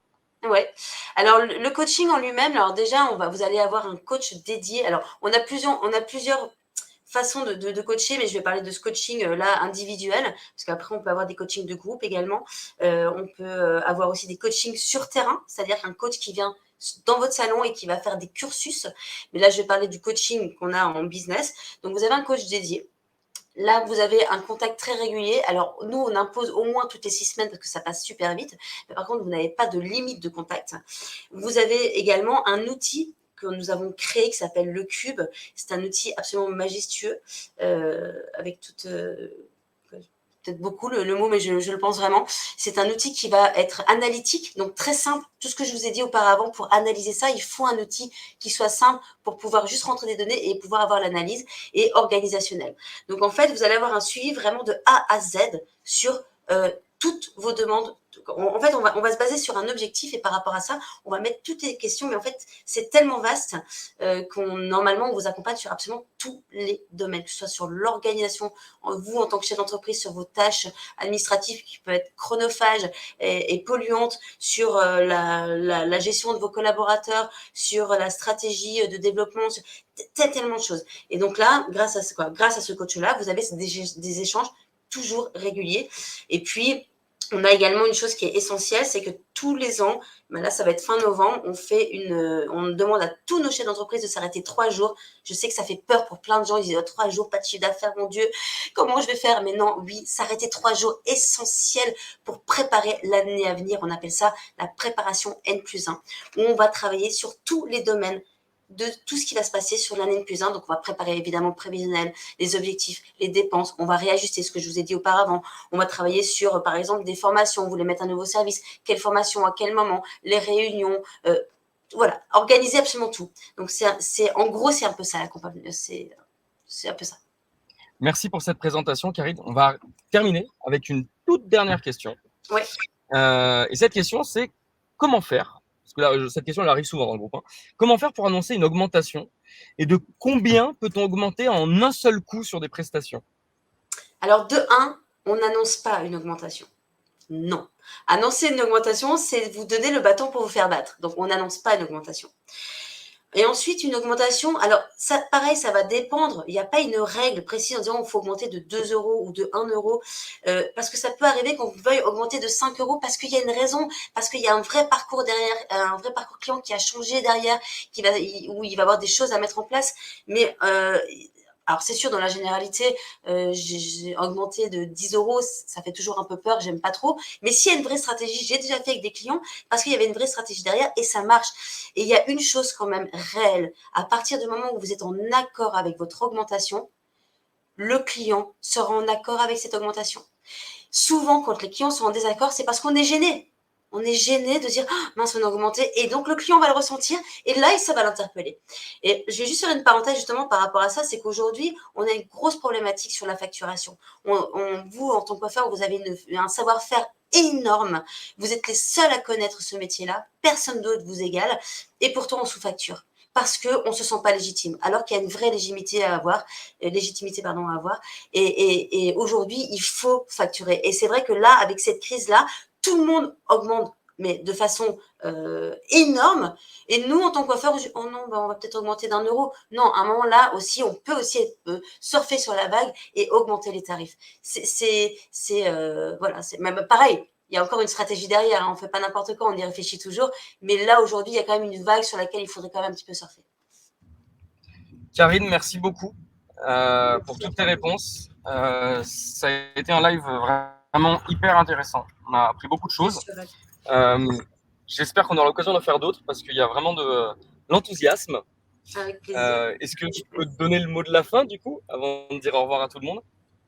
Ouais. Alors le coaching en lui-même, alors déjà, vous allez avoir un coach dédié. Alors on a plusieurs façons de coacher, mais je vais parler de ce coaching là individuel, parce qu'après on peut avoir des coachings de groupe également. On peut avoir aussi des coachings sur terrain, c'est-à-dire qu'un coach qui vient dans votre salon et qui va faire des cursus. Mais là, je vais parler du coaching qu'on a en business. Donc vous avez un coach dédié. Là, vous avez un contact très régulier. Alors, nous, on impose au moins toutes les 6 semaines parce que ça passe super vite. Mais par contre, vous n'avez pas de limite de contact. Vous avez également un outil que nous avons créé qui s'appelle le Cube. C'est un outil absolument majestueux avec toute... peut-être beaucoup le mot, mais je le pense vraiment. C'est un outil qui va être analytique, donc très simple. Tout ce que je vous ai dit auparavant, pour analyser ça, il faut un outil qui soit simple pour pouvoir juste rentrer des données et pouvoir avoir l'analyse et organisationnelle. Donc en fait, vous allez avoir un suivi vraiment de A à Z sur toutes vos demandes. En fait, on va se baser sur un objectif et par rapport à ça, on va mettre toutes les questions. Mais en fait, c'est tellement vaste normalement, on vous accompagne sur absolument tous les domaines, que ce soit sur l'organisation, vous en tant que chef d'entreprise, sur vos tâches administratives qui peuvent être chronophages et polluantes, sur la gestion de vos collaborateurs, sur la stratégie de développement, sur tellement de choses. Et donc là, grâce à ce coach-là, vous avez des échanges toujours réguliers. Et puis, on a également une chose qui est essentielle, c'est que tous les ans, là ça va être fin novembre, on demande à tous nos chefs d'entreprise de s'arrêter 3 jours. Je sais que ça fait peur pour plein de gens, ils disent 3 jours, pas de chiffre d'affaires, mon Dieu, comment je vais faire? Mais non, oui, s'arrêter 3 jours essentiels pour préparer l'année à venir. On appelle ça la préparation N+1, où on va travailler sur tous les domaines de tout ce qui va se passer sur l'année N+1. Donc, on va préparer évidemment le prévisionnel, les objectifs, les dépenses. On va réajuster ce que je vous ai dit auparavant. On va travailler sur, par exemple, des formations. Vous voulez mettre un nouveau service. Quelle formation, à quel moment? Les réunions. Voilà, organiser absolument tout. Donc, en gros, c'est un peu ça l'accompagnement. C'est un peu ça. Merci pour cette présentation, Karine. On va terminer avec une toute dernière question. Ouais. Et cette question, c'est comment faire? Parce que là, cette question, elle arrive souvent dans le groupe. Comment faire pour annoncer une augmentation? Et de combien peut-on augmenter en un seul coup sur des prestations? Alors, de 1, on n'annonce pas une augmentation. Non. Annoncer une augmentation, c'est vous donner le bâton pour vous faire battre. Donc, on n'annonce pas une augmentation. Et ensuite, une augmentation, alors ça, pareil, ça va dépendre. Il n'y a pas une règle précise en disant il faut augmenter de 2 € ou de 1 €, parce que ça peut arriver qu'on veuille augmenter de 5 € parce qu'il y a une raison, parce qu'il y a un vrai parcours derrière, un vrai parcours client qui a changé derrière, où il va avoir des choses à mettre en place. Mais alors c'est sûr, dans la généralité, j'ai augmenté de 10 €, ça fait toujours un peu peur, j'aime pas trop. Mais s'il y a une vraie stratégie, j'ai déjà fait avec des clients parce qu'il y avait une vraie stratégie derrière et ça marche. Et il y a une chose quand même réelle, à partir du moment où vous êtes en accord avec votre augmentation, le client sera en accord avec cette augmentation. Souvent, quand les clients sont en désaccord, c'est parce qu'on est gêné. On est gêné de dire oh, mince, on a augmenté, et donc le client va le ressentir, et là, ça va l'interpeller. Et je vais juste faire une parenthèse justement par rapport à ça, c'est qu'aujourd'hui, on a une grosse problématique sur la facturation. Vous, en tant que coiffeur, vous avez un savoir-faire énorme. Vous êtes les seuls à connaître ce métier-là. Personne d'autre vous égale, et pourtant on sous-facture parce qu'on ne se sent pas légitime, alors qu'il y a une vraie légitimité à avoir. Et aujourd'hui, il faut facturer. Et c'est vrai que là, avec cette crise-là, tout le monde augmente, mais de façon énorme. Et nous, en tant que coiffeurs, oh non, on va peut-être augmenter d'1 €. Non, à un moment là aussi, on peut aussi surfer sur la vague et augmenter les tarifs. Voilà, c'est même pareil. Il y a encore une stratégie derrière, on ne fait pas n'importe quoi, on y réfléchit toujours. Mais là, aujourd'hui, il y a quand même une vague sur laquelle il faudrait quand même un petit peu surfer. Karine, merci beaucoup pour toutes tes réponses. Ça a été un live vraiment hyper intéressant. On a appris beaucoup de choses. J'espère qu'on aura l'occasion d'en faire d'autres parce qu'il y a vraiment de l'enthousiasme. Avec plaisir. Est-ce que tu peux te donner le mot de la fin, du coup, avant de dire au revoir à tout le monde?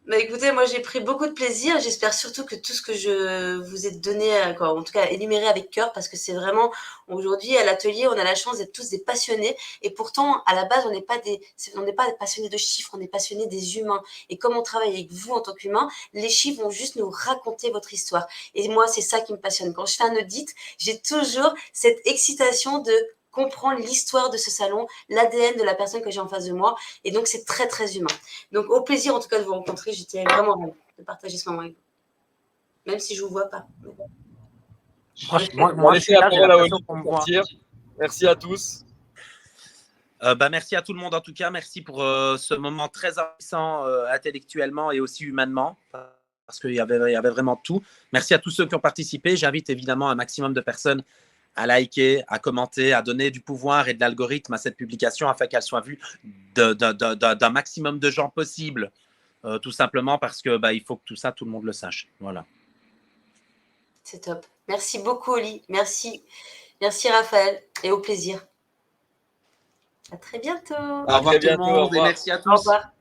Bah écoutez, moi j'ai pris beaucoup de plaisir. J'espère surtout que tout ce que je vous ai donné, en tout cas énuméré avec cœur, parce que c'est vraiment aujourd'hui à l'atelier, on a la chance d'être tous des passionnés. Et pourtant, à la base, on n'est pas passionnés de chiffres, on est passionnés des humains. Et comme on travaille avec vous en tant qu'humain, les chiffres vont juste nous raconter votre histoire. Et moi, c'est ça qui me passionne. Quand je fais un audit, j'ai toujours cette excitation de comprendre l'histoire de ce salon, l'ADN de la personne que j'ai en face de moi. Et donc, c'est très, très humain. Donc, au plaisir, en tout cas, de vous rencontrer. J'étais vraiment ravie de partager ce moment avec vous. Même si je ne vous vois pas. Franchement, On va laisser la parole à Oli pour me voit. partir. Merci à tous. Merci à tout le monde en tout cas. Merci pour ce moment très enrichissant intellectuellement et aussi humainement, parce qu'il y avait vraiment tout. Merci à tous ceux qui ont participé. J'invite évidemment un maximum de personnes à liker, à commenter, à donner du pouvoir et de l'algorithme à cette publication afin qu'elle soit vue d'un maximum de gens possible, tout simplement parce que il faut que tout le monde le sache. Voilà. C'est top. Merci beaucoup, Oli. Merci Raphaël. Et au plaisir. À très bientôt. Au revoir tout le monde et merci à tous. Au revoir.